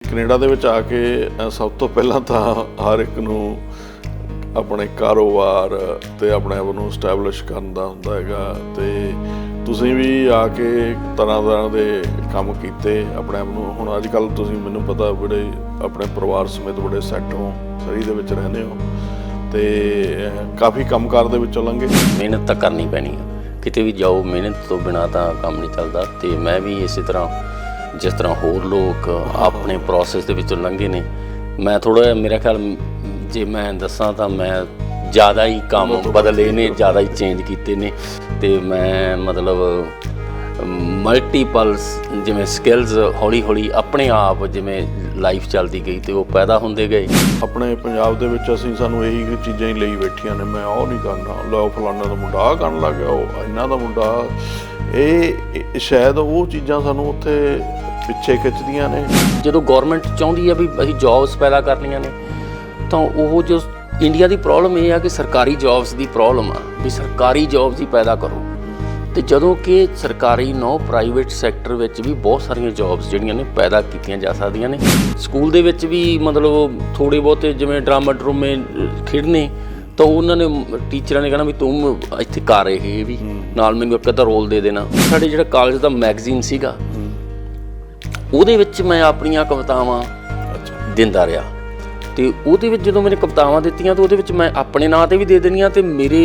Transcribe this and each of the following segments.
Canada ਦੇ ਵਿੱਚ ਆ ਕੇ ਸਭ ਤੋਂ ਪਹਿਲਾਂ ਤਾਂ ਹਰ ਇੱਕ ਨੂੰ ਆਪਣੇ ਕਾਰੋਬਾਰ ਤੇ ਆਪਣੇ ਆਪ ਨੂੰ ਸਟੈਬਲਿਸ਼ ਕਰਨ ਦਾ ਹੁੰਦਾ ਹੈਗਾ। ਤੇ ਤੁਸੀਂ ਵੀ ਆ ਕੇ ਤਰ੍ਹਾਂ ਦੇ ਕੰਮ ਕੀਤੇ ਆਪਣੇ ਆਪ ਨੂੰ। ਹੁਣ ਅੱਜ ਕੱਲ੍ਹ ਤੁਸੀਂ ਮੈਨੂੰ ਪਤਾ ਬੜੇ ਆਪਣੇ ਪਰਿਵਾਰ ਸਮੇਤ ਬੜੇ ਸੈੱਟ ਹੋ, ਸਰੀ ਦੇ ਵਿੱਚ ਰਹਿੰਦੇ ਹੋ ਤੇ ਕਾਫੀ ਕੰਮਕਾਰ ਦੇ ਵਿੱਚੋਂ ਲੰਘੇ। ਮਿਹਨਤ ਤਾਂ ਕਰਨੀ ਪੈਣੀ ਆ, ਕਿਤੇ ਵੀ ਜਾਓ ਮਿਹਨਤ ਤੋਂ ਬਿਨਾਂ ਤਾਂ ਕੰਮ ਨਹੀਂ ਚੱਲਦਾ। ਤੇ ਮੈਂ ਵੀ ਇਸੇ ਤਰ੍ਹਾਂ ਜਿਸ ਤਰ੍ਹਾਂ ਹੋਰ ਲੋਕ ਆਪਣੇ ਪ੍ਰੋਸੈਸ ਦੇ ਵਿੱਚੋਂ ਲੰਘੇ ਨੇ, ਮੈਂ ਥੋੜ੍ਹਾ ਜਿਹਾ ਮੇਰਾ ਖਿਆਲ ਜੇ ਮੈਂ ਦੱਸਾਂ ਤਾਂ ਮੈਂ ਜ਼ਿਆਦਾ ਹੀ ਕੰਮ ਬਦਲੇ ਨੇ, ਜ਼ਿਆਦਾ ਹੀ ਚੇਂਜ ਕੀਤੇ ਨੇ। ਤੇ ਮੈਂ ਮਤਲਬ ਮਲਟੀਪਲਸ ਜਿਵੇਂ ਸਕਿੱਲਸ ਹੌਲੀ ਹੌਲੀ ਆਪਣੇ ਆਪ ਜਿਵੇਂ ਲਾਈਫ ਚੱਲਦੀ ਗਈ ਤੇ ਉਹ ਪੈਦਾ ਹੁੰਦੇ ਗਏ। ਆਪਣੇ ਪੰਜਾਬ ਦੇ ਵਿੱਚ ਸਾਨੂੰ ਇਹੀ ਚੀਜ਼ਾਂ ਹੀ ਲਈ ਬੈਠੀਆਂ ਨੇ, ਮੈਂ ਉਹ ਨਹੀਂ ਕਰਨਾ, ਲਓ ਫਲਾਨਾ ਦਾ ਮੁੰਡਾ ਆਹ ਕਰਨ ਲੱਗ ਗਿਆ, ਉਹ ਇਹਨਾਂ ਦਾ ਮੁੰਡਾ ਇਹ ਸ਼ਾਇਦ ਉਹ ਚੀਜ਼ਾਂ ਸਾਨੂੰ ਉੱਥੇ ਪਿੱਛੇ ਖਿੱਚਦੀਆਂ ਨੇ। ਜਦੋਂ ਗੌਰਮੈਂਟ ਚਾਹੁੰਦੀ ਆ ਵੀ ਅਸੀਂ ਜੌਬਸ ਪੈਦਾ ਕਰਨੀਆਂ ਨੇ ਤਾਂ ਉਹ ਜੋ ਇੰਡੀਆ ਦੀ ਪ੍ਰੋਬਲਮ ਇਹ ਆ ਕਿ ਸਰਕਾਰੀ ਜੌਬਸ ਦੀ ਪ੍ਰੋਬਲਮ ਆ ਵੀ ਸਰਕਾਰੀ ਜੌਬਸ ਹੀ ਪੈਦਾ ਕਰੋ। ਤੇ ਜਦੋਂ ਕਿ ਸਰਕਾਰੀ ਪ੍ਰਾਈਵੇਟ ਸੈਕਟਰ ਵਿੱਚ ਵੀ ਬਹੁਤ ਸਾਰੀਆਂ ਜੌਬਸ ਜਿਹੜੀਆਂ ਨੇ ਪੈਦਾ ਕੀਤੀਆਂ ਜਾ ਸਕਦੀਆਂ ਨੇ। ਸਕੂਲ ਦੇ ਵਿੱਚ ਵੀ ਮਤਲਬ ਥੋੜ੍ਹੇ ਬਹੁਤੇ ਜਿਵੇਂ ਡਰਾਮੇ ਡਰੂਮੇ ਖੇਡਣੇ ਤਾਂ ਉਹਨਾਂ ਨੇ ਟੀਚਰਾਂ ਨੇ ਕਹਿਣਾ ਵੀ ਤੂੰ ਇੱਥੇ ਕਰ ਇਹ ਵੀ ਨਾਲ ਮੈਨੂੰ ਇੱਕ ਅੱਧਾ ਰੋਲ ਦੇ ਦੇਣਾ। ਸਾਡੇ ਜਿਹੜਾ ਕਾਲਜ ਦਾ ਮੈਗਜ਼ੀਨ ਸੀਗਾ ਉਹਦੇ ਵਿੱਚ ਮੈਂ ਆਪਣੀਆਂ ਕਵਿਤਾਵਾਂ ਦਿੰਦਾ ਰਿਹਾ ਤੇ ਉਹਦੇ ਵਿੱਚ ਜਦੋਂ ਮੈंने ਕਵਿਤਾਵਾਂ ਦਿੱਤੀਆਂ ਤਾਂ ਉਹਦੇ ਵਿੱਚ ਮੈਂ ਆਪਣੇ ਨਾਂ ਤੇ ਵੀ ਦੇ ਦੇਣੀਆਂ ਤੇ ਮੇਰੇ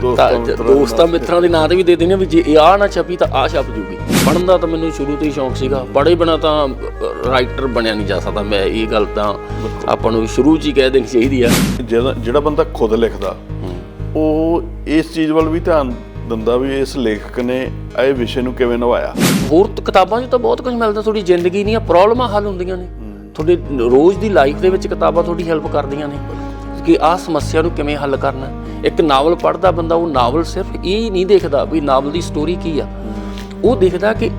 ਦੋਸਤਾਂ ਮਿੱਤਰਾਂ ਦੇ ਨਾਂ ਤੇ ਵੀ ਦੇ ਦੇਣੀਆਂ ਵੀ ਜੇ ਇਹ ਆਹ ਨਾ ਛਪੀ ਤਾਂ ਆਹ ਛਪ ਜੂਗੀ। ਪੜ੍ਹਨ ਦਾ ਤਾਂ ਮੈਨੂੰ ਸ਼ੁਰੂ ਤੋਂ ਹੀ ਸ਼ੌਂਕ ਸੀਗਾ, ਪੜ੍ਹੇ ਬਿਨਾਂ ਤਾਂ ਰਾਈਟਰ ਬਣਿਆ ਨਹੀਂ ਜਾ ਸਕਦਾ। ਮੈਂ ਇਹ ਗੱਲ ਤਾਂ ਆਪਾਂ ਨੂੰ ਸ਼ੁਰੂ 'ਚ ਹੀ ਕਹਿ ਦੇਣੀ ਚਾਹੀਦੀ ਆ। ਜਿਹੜਾ ਬੰਦਾ ਖੁਦ ਲਿਖਦਾ ਉਹ ਇਸ ਚੀਜ਼ ਵੱਲ ਵੀ ਧਿਆਨ ਦਿੰਦਾ ਵੀ ਇਸ ਲੇਖਕ ਨੇ ਇਹ ਵਿਸ਼ੇ ਨੂੰ ਕਿਵੇਂ ਨਿਭਾਇਆ। ਹੋਰ ਕਿਤਾਬਾਂ 'ਚ ਤਾਂ ਬਹੁਤ ਕੁਝ ਮਿਲਦਾ, ਤੁਹਾਡੀ ਜ਼ਿੰਦਗੀ ਦੀਆਂ ਪ੍ਰੋਬਲਮਾਂ ਹੱਲ ਹੁੰਦੀਆਂ ਨੇ, ਤੁਹਾਡੇ ਰੋਜ਼ ਦੀ ਲਾਈਫ ਦੇ ਵਿੱਚ ਕਿਤਾਬਾਂ ਤੁਹਾਡੀ ਹੈਲਪ ਕਰਦੀਆਂ ਨੇ ਕਿ ਆਹ ਸਮੱਸਿਆ ਨੂੰ ਕਿਵੇਂ ਹੱਲ ਕਰਨਾ। ਇੱਕ ਨਾਵਲ ਪੜ੍ਹਦਾ ਬੰਦਾ ਉਹ ਨਾਵਲ ਸਿਰਫ ਇਹ ਨਹੀਂ ਦੇਖਦਾ ਵੀ ਨਾਵਲ ਦੀ ਸਟੋਰੀ ਕੀ ਆ, ਉਹ ਦੇਖਦਾ ਕਿ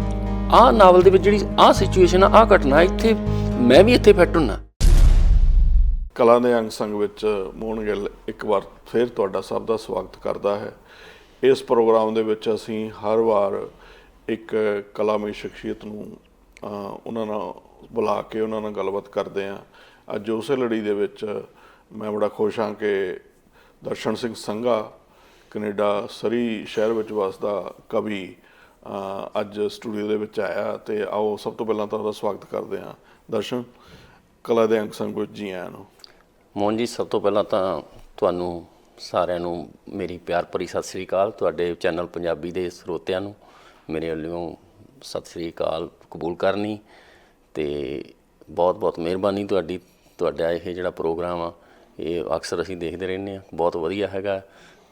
ਆਹ ਨਾਵਲ ਦੇ ਵਿੱਚ ਜਿਹੜੀ ਆਹ ਸਿਚੁਏਸ਼ਨ ਆ, ਆਹ ਘਟਨਾ, ਇੱਥੇ ਮੈਂ ਵੀ ਇੱਥੇ ਫਿੱਟ ਹੁੰਨਾ। ਕਲਾ ਦੇ ਅੰਗ ਸੰਗ ਵਿੱਚ ਮੋਹਨ ਗਿੱਲ ਇੱਕ ਵਾਰ ਫਿਰ ਤੁਹਾਡਾ ਸਭ ਦਾ ਸਵਾਗਤ ਕਰਦਾ ਹੈ। ਇਸ ਪ੍ਰੋਗਰਾਮ ਦੇ ਵਿੱਚ ਅਸੀਂ ਹਰ ਵਾਰ ਇੱਕ ਕਲਾਮਈ ਸ਼ਖਸੀਅਤ ਨੂੰ ਉਹਨਾਂ ਨਾਲ ਬੁਲਾ ਕੇ ਉਹਨਾਂ ਨਾਲ ਗੱਲਬਾਤ ਕਰਦੇ ਹਾਂ। ਅੱਜ ਉਸੇ ਲੜੀ ਦੇ ਵਿੱਚ ਮੈਂ ਬੜਾ ਖੁਸ਼ ਹਾਂ ਕਿ ਦਰਸ਼ਨ ਸਿੰਘ ਸੰਘਾ ਕੈਨੇਡਾ ਸਰੀ ਸ਼ਹਿਰ ਵਿੱਚ ਵਸਦਾ ਕਵੀ ਅੱਜ ਸਟੂਡੀਓ ਦੇ ਵਿੱਚ ਆਇਆ ਤੇ ਆਓ ਸਭ ਤੋਂ ਪਹਿਲਾਂ ਤਾਂ ਉਹਦਾ ਸਵਾਗਤ ਕਰਦੇ ਹਾਂ। ਦਰਸ਼ਨ, ਕਲਾ ਦੇ ਅੰਗ ਸੰਗ ਵਿੱਚ ਜੀ ਆਇਆਂ ਨੂੰ। ਮੋਹਨ ਜੀ, ਸਭ ਤੋਂ ਪਹਿਲਾਂ ਤਾਂ ਤੁਹਾਨੂੰ ਸਾਰਿਆਂ ਨੂੰ ਮੇਰੀ ਪਿਆਰ ਭਰੀ ਸਤਿ ਸ੍ਰੀ ਅਕਾਲ। ਤੁਹਾਡੇ ਚੈਨਲ ਪੰਜਾਬੀ ਦੇ ਸਰੋਤਿਆਂ ਨੂੰ ਮੇਰੇ ਵੱਲੋਂ ਸਤਿ ਸ੍ਰੀ ਅਕਾਲ ਕਬੂਲ ਕਰਨੀ ਤੇ ਬਹੁਤ ਬਹੁਤ ਮਿਹਰਬਾਨੀ ਤੁਹਾਡੀ। ਤੁਹਾਡਾ ਇਹ ਜਿਹੜਾ ਪ੍ਰੋਗਰਾਮ ਆ ਇਹ ਅਕਸਰ ਅਸੀਂ ਦੇਖਦੇ ਰਹਿੰਦੇ ਹਾਂ, ਬਹੁਤ ਵਧੀਆ ਹੈਗਾ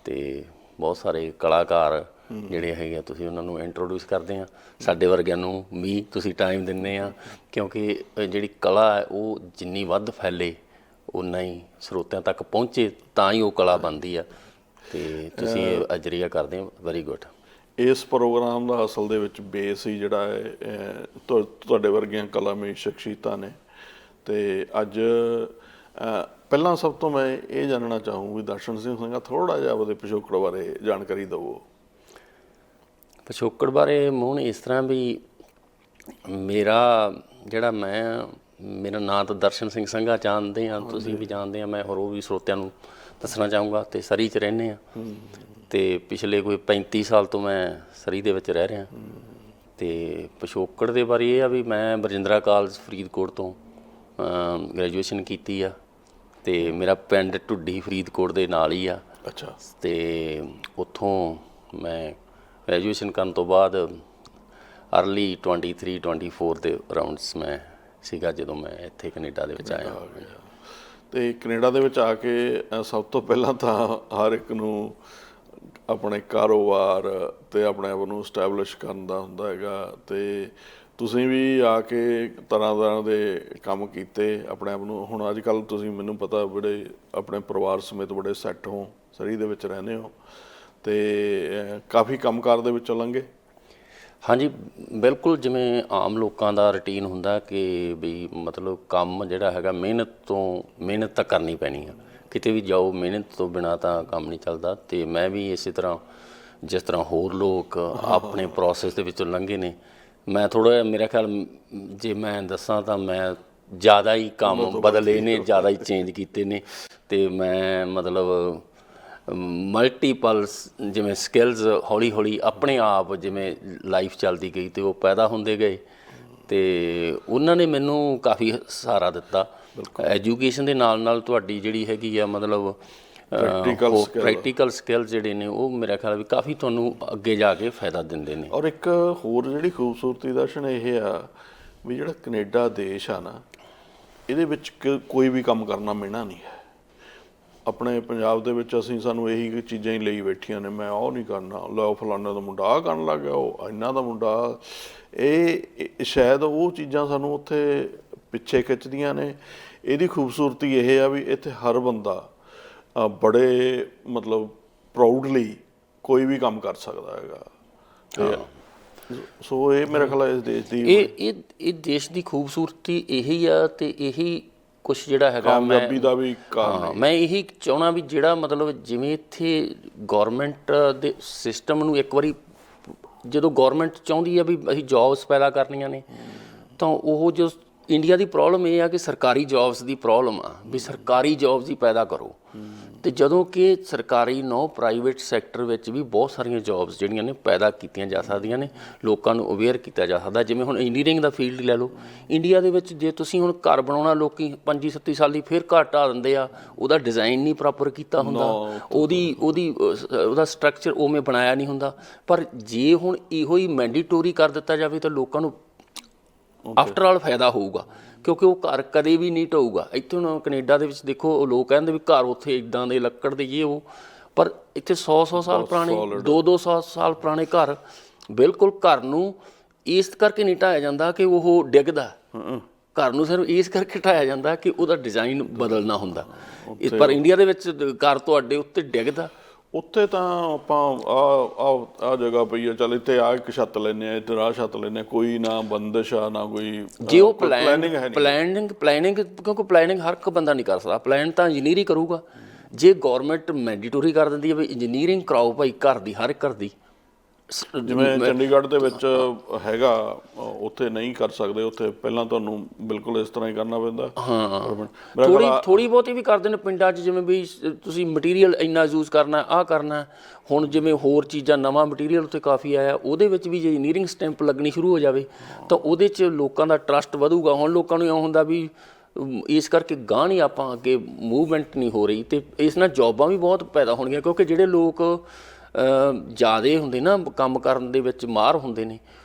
ਤੇ ਬਹੁਤ ਸਾਰੇ ਕਲਾਕਾਰ ਜਿਹੜੇ ਹੈਗੇ ਆ ਤੁਸੀਂ ਉਹਨਾਂ ਨੂੰ ਇੰਟਰੋਡਿਊਸ ਕਰਦੇ ਆ। ਸਾਡੇ ਵਰਗਿਆਂ ਨੂੰ ਵੀ ਤੁਸੀਂ ਟਾਈਮ ਦਿੰਦੇ ਆ ਕਿਉਂਕਿ ਜਿਹੜੀ ਕਲਾ ਹੈ ਉਹ ਜਿੰਨੀ ਵੱਧ ਫੈਲੇ ਓਨਾ ਹੀ ਸਰੋਤਿਆਂ ਤੱਕ ਪਹੁੰਚੇ ਤਾਂ ਹੀ ਉਹ ਕਲਾ ਬਣਦੀ ਆ ਤੇ ਤੁਸੀਂ ਇਹ ਅਜਰੀਆ ਕਰਦੇ ਹੋ, ਵੈਰੀ ਗੁੱਡ। ਇਸ ਪ੍ਰੋਗਰਾਮ ਦਾ ਅਸਲ ਦੇ ਵਿੱਚ ਬੇਸ ਹੀ ਜਿਹੜਾ ਹੈ ਤੁਹਾਡੇ ਵਰਗੀਆਂ ਕਲਾਮਈ ਸ਼ਖਸੀਅਤਾਂ ਨੇ। ਤੇ ਅੱਜ ਪਹਿਲਾਂ ਸਭ ਤੋਂ ਮੈਂ ਇਹ ਜਾਣਨਾ ਚਾਹੂੰ ਵੀ ਦਰਸ਼ਨ ਸਿੰਘ ਸੰਘਾ ਥੋੜ੍ਹਾ ਜਿਹਾ ਉਹਦੇ ਪਿਛੋਕੜ ਬਾਰੇ ਜਾਣਕਾਰੀ ਦਿਓ। ਪਿਛੋਕੜ ਬਾਰੇ ਮੋਹਨ ਇਸ ਤਰ੍ਹਾਂ ਵੀ ਮੇਰਾ ਨਾਂ ਤਾਂ ਦਰਸ਼ਨ ਸਿੰਘ ਸੰਘਾ ਜਾਣਦੇ ਆ, ਤੁਸੀਂ ਵੀ ਜਾਣਦੇ ਆ, ਮੈਂ ਹੋਰ ਉਹ ਵੀ ਸਰੋਤਿਆਂ ਨੂੰ ਦੱਸਣਾ ਚਾਹੂੰਗਾ। ਤੇ ਸਰੀ 'ਚ ਰਹਿੰਦੇ ਆ ਤੇ ਪਿਛਲੇ ਕੋਈ 35 ਸਾਲ ਤੋਂ ਮੈਂ ਸਰੀ ਦੇ ਵਿੱਚ ਰਹਿ ਰਿਹਾ। ਤੇ ਪਿਛੋਕੜ ਦੇ ਬਾਰੇ ਇਹ ਆ ਵੀ ਮੈਂ ਬਰਜਿੰਦਰਾ ਕਾਲਜ ਫਰੀਦਕੋਟ ਤੋਂ ਗ੍ਰੈਜੂਏਸ਼ਨ ਕੀਤੀ ਆ ਤੇ ਮੇਰਾ ਪਿੰਡ ਢੁੱਡੀ ਫਰੀਦਕੋਟ ਦੇ ਨਾਲ ਹੀ ਆ। ਅੱਛਾ। ਤੇ ਉੱਥੋਂ ਮੈਂ ਗ੍ਰੈਜੂਏਸ਼ਨ ਕਰਨ ਤੋਂ ਬਾਅਦ ਅਰਲੀ 23-24 ਦੇ ਅਰਾਊਂਡਸ ਮੈਂ ਸੀਗਾ ਜਦੋਂ ਮੈਂ ਇੱਥੇ ਕੈਨੇਡਾ ਦੇ ਵਿੱਚ ਆਇਆ। ਤੇ ਕੈਨੇਡਾ ਦੇ ਵਿੱਚ ਆ ਕੇ ਸਭ ਤੋਂ ਪਹਿਲਾਂ ਤਾਂ ਹਰ ਇੱਕ ਨੂੰ ਆਪਣੇ ਕਾਰੋਬਾਰ ਤੇ ਆਪਣੇ ਆਪ ਨੂੰ ਸਟੈਬਲਿਸ਼ ਕਰਨ ਦਾ ਹੁੰਦਾ ਹੈਗਾ। ਤੇ ਤੁਸੀਂ ਵੀ ਆ ਕੇ ਤਰ੍ਹਾਂ ਦੇ ਕੰਮ ਕੀਤੇ ਆਪਣੇ ਆਪ ਨੂੰ। ਹੁਣ ਅੱਜ ਕੱਲ੍ਹ ਤੁਸੀਂ ਮੈਨੂੰ ਪਤਾ ਬੜੇ ਆਪਣੇ ਪਰਿਵਾਰ ਸਮੇਤ ਬੜੇ ਸੈੱਟ ਹੋ, ਸਰੀ ਦੇ ਵਿੱਚ ਰਹਿੰਦੇ ਹੋ ਤੇ ਕਾਫੀ ਕੰਮਕਾਰ ਦੇ ਵਿੱਚੋਂ ਲੰਘੇ। ਹਾਂਜੀ ਬਿਲਕੁਲ, ਜਿਵੇਂ ਆਮ ਲੋਕਾਂ ਦਾ ਰੂਟੀਨ ਹੁੰਦਾ ਕਿ ਵੀ ਮਤਲਬ ਕੰਮ ਜਿਹੜਾ ਹੈਗਾ ਮਿਹਨਤ ਤਾਂ ਕਰਨੀ ਪੈਣੀ ਆ, ਕਿਤੇ ਵੀ ਜਾਓ ਮਿਹਨਤ ਤੋਂ ਬਿਨਾਂ ਤਾਂ ਕੰਮ ਨਹੀਂ ਚੱਲਦਾ। ਤੇ ਮੈਂ ਵੀ ਇਸੇ ਤਰ੍ਹਾਂ ਜਿਸ ਤਰ੍ਹਾਂ ਹੋਰ ਲੋਕ ਆਪਣੇ ਪ੍ਰੋਸੈਸ ਦੇ ਵਿੱਚੋਂ ਲੰਘੇ ਨੇ, ਮੈਂ ਥੋੜ੍ਹਾ ਜਿਹਾ ਮੇਰਾ ਖਿਆਲ ਜੇ ਮੈਂ ਦੱਸਾਂ ਤਾਂ ਮੈਂ ਜ਼ਿਆਦਾ ਹੀ ਕੰਮ ਬਦਲੇ ਨੇ, ਜ਼ਿਆਦਾ ਹੀ ਚੇਂਜ ਕੀਤੇ ਨੇ। ਅਤੇ ਮੈਂ ਮਤਲਬ ਮਲਟੀਪਲ ਜਿਵੇਂ ਸਕਿੱਲਸ ਹੌਲੀ ਹੌਲੀ ਆਪਣੇ ਆਪ ਜਿਵੇਂ ਲਾਈਫ ਚੱਲਦੀ ਗਈ ਅਤੇ ਉਹ ਪੈਦਾ ਹੁੰਦੇ ਗਏ, ਅਤੇ ਉਹਨਾਂ ਨੇ ਮੈਨੂੰ ਕਾਫੀ ਸਹਾਰਾ ਦਿੱਤਾ। ਐਜੂਕੇਸ਼ਨ ਦੇ ਨਾਲ ਨਾਲ ਤੁਹਾਡੀ ਜਿਹੜੀ ਹੈਗੀ ਆ ਮਤਲਬ ਪ੍ਰੈਕਟੀਕਲ ਸਕਿੱਲ ਜਿਹੜੇ ਨੇ ਉਹ ਮੇਰਾ ਖਿਆਲ ਵੀ ਕਾਫੀ ਤੁਹਾਨੂੰ ਅੱਗੇ ਜਾ ਕੇ ਫਾਇਦਾ ਦਿੰਦੇ ਨੇ। ਔਰ ਇੱਕ ਹੋਰ ਜਿਹੜੀ ਖੂਬਸੂਰਤੀ ਦਰਸ਼ਨ ਇਹ ਆ ਵੀ ਜਿਹੜਾ ਕੈਨੇਡਾ ਦੇਸ਼ ਆ ਨਾ, ਇਹਦੇ ਵਿੱਚ ਕੋਈ ਵੀ ਕੰਮ ਕਰਨਾ ਮਿਹਣਾ ਨਹੀਂ ਹੈ। ਆਪਣੇ ਪੰਜਾਬ ਦੇ ਵਿੱਚ ਸਾਨੂੰ ਇਹੀ ਚੀਜ਼ਾਂ ਹੀ ਲਈ ਬੈਠੀਆਂ ਨੇ, ਮੈਂ ਉਹ ਨਹੀਂ ਕਰਨਾ, ਲਓ ਫਲਾਣੇ ਦਾ ਮੁੰਡਾ ਆਹ ਕਰਨ ਲੱਗ ਗਿਆ, ਉਹ ਇਹਨਾਂ ਦਾ ਮੁੰਡਾ, ਇਹ ਸ਼ਾਇਦ ਉਹ ਚੀਜ਼ਾਂ ਸਾਨੂੰ ਉੱਥੇ ਪਿੱਛੇ ਖਿੱਚਦੀਆਂ ਨੇ। ਇਹਦੀ ਖੂਬਸੂਰਤੀ ਇਹ ਆ ਵੀ ਇੱਥੇ ਹਰ ਬੰਦਾ ਬੜੇ ਮਤਲਬ ਪ੍ਰਾਊਡਲੀ ਕੋਈ ਵੀ ਕੰਮ ਕਰ ਸਕਦਾ ਹੈਗਾ। ਸੋ ਇਹ ਮੇਰਾ ਖਿਆਲ ਇਸ ਦੇਸ਼ ਦੀ ਇਹ ਦੇਸ਼ ਦੀ ਖੂਬਸੂਰਤੀ ਇਹੀ ਆ, ਅਤੇ ਇਹੀ ਕੁਛ ਜਿਹੜਾ ਹੈਗਾ ਕਾਮਯਾਬੀ ਦਾ ਵੀ ਕਾਰਨ। ਮੈਂ ਇਹੀ ਚਾਹੁੰਦਾ ਵੀ ਜਿਹੜਾ ਮਤਲਬ ਜਿਵੇਂ ਇੱਥੇ ਗੌਰਮੈਂਟ ਦੇ ਸਿਸਟਮ ਨੂੰ ਇੱਕ ਵਾਰੀ ਜਦੋਂ ਗੌਰਮੈਂਟ ਚਾਹੁੰਦੀ ਆ ਵੀ ਅਸੀਂ ਜੋਬਸ ਪੈਦਾ ਕਰਨੀਆਂ ਨੇ, ਤਾਂ ਉਹ ਜੋ ਇੰਡੀਆ ਦੀ ਪ੍ਰੋਬਲਮ ਇਹ ਆ ਕਿ ਸਰਕਾਰੀ ਜੋਬਸ ਦੀ ਪ੍ਰੋਬਲਮ ਆ ਵੀ ਸਰਕਾਰੀ ਜੋਬਸ ਹੀ ਪੈਦਾ ਕਰੋ। ਅਤੇ ਜਦੋਂ ਕਿ ਸਰਕਾਰੀ ਪ੍ਰਾਈਵੇਟ ਸੈਕਟਰ ਵਿੱਚ ਵੀ ਬਹੁਤ ਸਾਰੀਆਂ ਜੋਬਸ ਜਿਹੜੀਆਂ ਨੇ ਪੈਦਾ ਕੀਤੀਆਂ ਜਾ ਸਕਦੀਆਂ ਨੇ, ਲੋਕਾਂ ਨੂੰ ਅਵੇਅਰ ਕੀਤਾ ਜਾ ਸਕਦਾ। ਜਿਵੇਂ ਹੁਣ ਇੰਜੀਨੀਅਰਿੰਗ ਦਾ ਫੀਲਡ ਲੈ ਲਓ, ਇੰਡੀਆ ਦੇ ਵਿੱਚ ਜੇ ਤੁਸੀਂ ਹੁਣ ਘਰ ਬਣਾਉਣਾ, ਲੋਕ 25-27 ਸਾਲ ਦੀ ਫਿਰ ਘਰ ਢਾਹ ਦਿੰਦੇ ਆ, ਉਹਦਾ ਡਿਜ਼ਾਈਨ ਨਹੀਂ ਪ੍ਰੋਪਰ ਕੀਤਾ ਹੁੰਦਾ, ਉਹਦਾ ਸਟਰਕਚਰ ਉਵੇਂ ਬਣਾਇਆ ਨਹੀਂ ਹੁੰਦਾ। ਪਰ ਜੇ ਹੁਣ ਇਹੋ ਹੀ ਮੈਂਡੀਟੋਰੀ ਕਰ ਦਿੱਤਾ ਜਾਵੇ ਤਾਂ ਲੋਕਾਂ ਨੂੰ ਆਫਟਰ ਆਲ ਫਾਇਦਾ ਹੋਊਗਾ, ਕਿਉਂਕਿ ਉਹ ਘਰ ਕਦੇ ਵੀ ਨਹੀਂ ਢਹੂਗਾ। ਇੱਥੇ ਹੁਣ ਕੈਨੇਡਾ ਦੇ ਵਿੱਚ ਦੇਖੋ, ਲੋਕ ਕਹਿੰਦੇ ਵੀ ਘਰ ਉੱਥੇ ਇੱਦਾਂ ਦੇ ਲੱਕੜ ਦੇ ਇਹ ਉਹ, ਪਰ ਇੱਥੇ 100 ਸਾਲ ਪੁਰਾਣੇ, 200 ਸਾਲ ਪੁਰਾਣੇ ਘਰ ਬਿਲਕੁਲ ਘਰ ਨੂੰ ਇਸ ਕਰਕੇ ਨਹੀਂ ਢਾਇਆ ਜਾਂਦਾ ਕਿ ਉਹ ਡਿੱਗਦਾ, ਘਰ ਨੂੰ ਸਿਰਫ ਇਸ ਕਰਕੇ ਢਾਇਆ ਜਾਂਦਾ ਕਿ ਉਹਦਾ ਡਿਜ਼ਾਈਨ ਬਦਲਣਾ ਹੁੰਦਾ। ਪਰ ਇੰਡੀਆ ਦੇ ਵਿੱਚ ਘਰ ਤੁਹਾਡੇ ਉੱਤੇ ਡਿੱਗਦਾ, ਉੱਥੇ ਤਾਂ ਆਪਾਂ ਆ ਜਗ੍ਹਾ ਪਈ ਆ, ਚੱਲ ਇੱਥੇ ਆ ਇੱਕ ਛੱਤ ਲੈਂਦੇ ਆ, ਇੱਧਰ ਆਹ ਛੱਤ ਲੈਂਦੇ ਆ, ਕੋਈ ਨਾ ਬੰਦਿਸ਼ ਆ ਨਾ ਕੋਈ। ਜੇ ਉਹ ਪਲੈਨਿੰਗ ਕਿਉਂਕਿ ਪਲੈਨਿੰਗ ਹਰ ਇੱਕ ਬੰਦਾ ਨਹੀਂ ਕਰ ਸਕਦਾ, ਪਲੈਨ ਤਾਂ ਇੰਜੀਨੀਅਰ ਹੀ ਕਰੂਗਾ। ਜੇ ਗੌਰਮੈਂਟ ਮੈਂਡੀਟੋਰੀ ਕਰ ਦਿੰਦੀ ਹੈ ਵੀ ਇੰਜੀਨੀਅਰਿੰਗ ਕਰਾਓ ਭਾਈ ਘਰ ਦੀ, ਹਰ ਇੱਕ ਘਰ ਦੀ, ਜਿਵੇਂ ਚੰਡੀਗੜ੍ਹ ਦੇ ਵਿੱਚ ਹੈਗਾ, ਉੱਥੇ ਨਹੀਂ ਕਰ ਸਕਦੇ, ਉੱਥੇ ਪਹਿਲਾਂ ਤੁਹਾਨੂੰ ਬਿਲਕੁਲ ਇਸ ਤਰ੍ਹਾਂ ਹੀ ਕਰਨਾ ਪੈਂਦਾ। ਹਾਂ, ਥੋੜ੍ਹੀ ਬਹੁਤੀ ਵੀ ਕਰਦੇ ਨੇ ਪਿੰਡਾਂ 'ਚ, ਜਿਵੇਂ ਵੀ ਤੁਸੀਂ ਮਟੀਰੀਅਲ ਇੰਨਾ ਯੂਜ਼ ਕਰਨਾ, ਆਹ ਕਰਨਾ। ਹੁਣ ਜਿਵੇਂ ਹੋਰ ਚੀਜ਼ਾਂ, ਨਵਾਂ ਮਟੀਰੀਅਲ ਉੱਥੇ ਕਾਫੀ ਆਇਆ, ਉਹਦੇ ਵਿੱਚ ਵੀ ਜੇ ਇੰਜੀਨੀਅਰਿੰਗ ਸਟੈਂਪ ਲੱਗਣੀ ਸ਼ੁਰੂ ਹੋ ਜਾਵੇ ਤਾਂ ਉਹਦੇ 'ਚ ਲੋਕਾਂ ਦਾ ਟਰਸਟ ਵਧੂਗਾ। ਹੁਣ ਲੋਕਾਂ ਨੂੰ ਇਉਂ ਹੁੰਦਾ ਵੀ ਇਸ ਕਰਕੇ ਗਾਂਹ ਨਹੀਂ ਆਪਾਂ ਅੱਗੇ ਮੂਵਮੈਂਟ ਨਹੀਂ ਹੋ ਰਹੀ, ਅਤੇ ਇਸ ਨਾਲ ਜੋਬਾਂ ਵੀ ਬਹੁਤ ਪੈਦਾ ਹੋਣਗੀਆਂ, ਕਿਉਂਕਿ ਜਿਹੜੇ ਲੋਕ ਜ਼ਿਆਦਾ ਹੁੰਦੇ ਨਾ ਕੰਮ ਕਰਨ ਦੇ ਵਿੱਚ ਮਾਹਰ ਹੁੰਦੇ ਨੇ,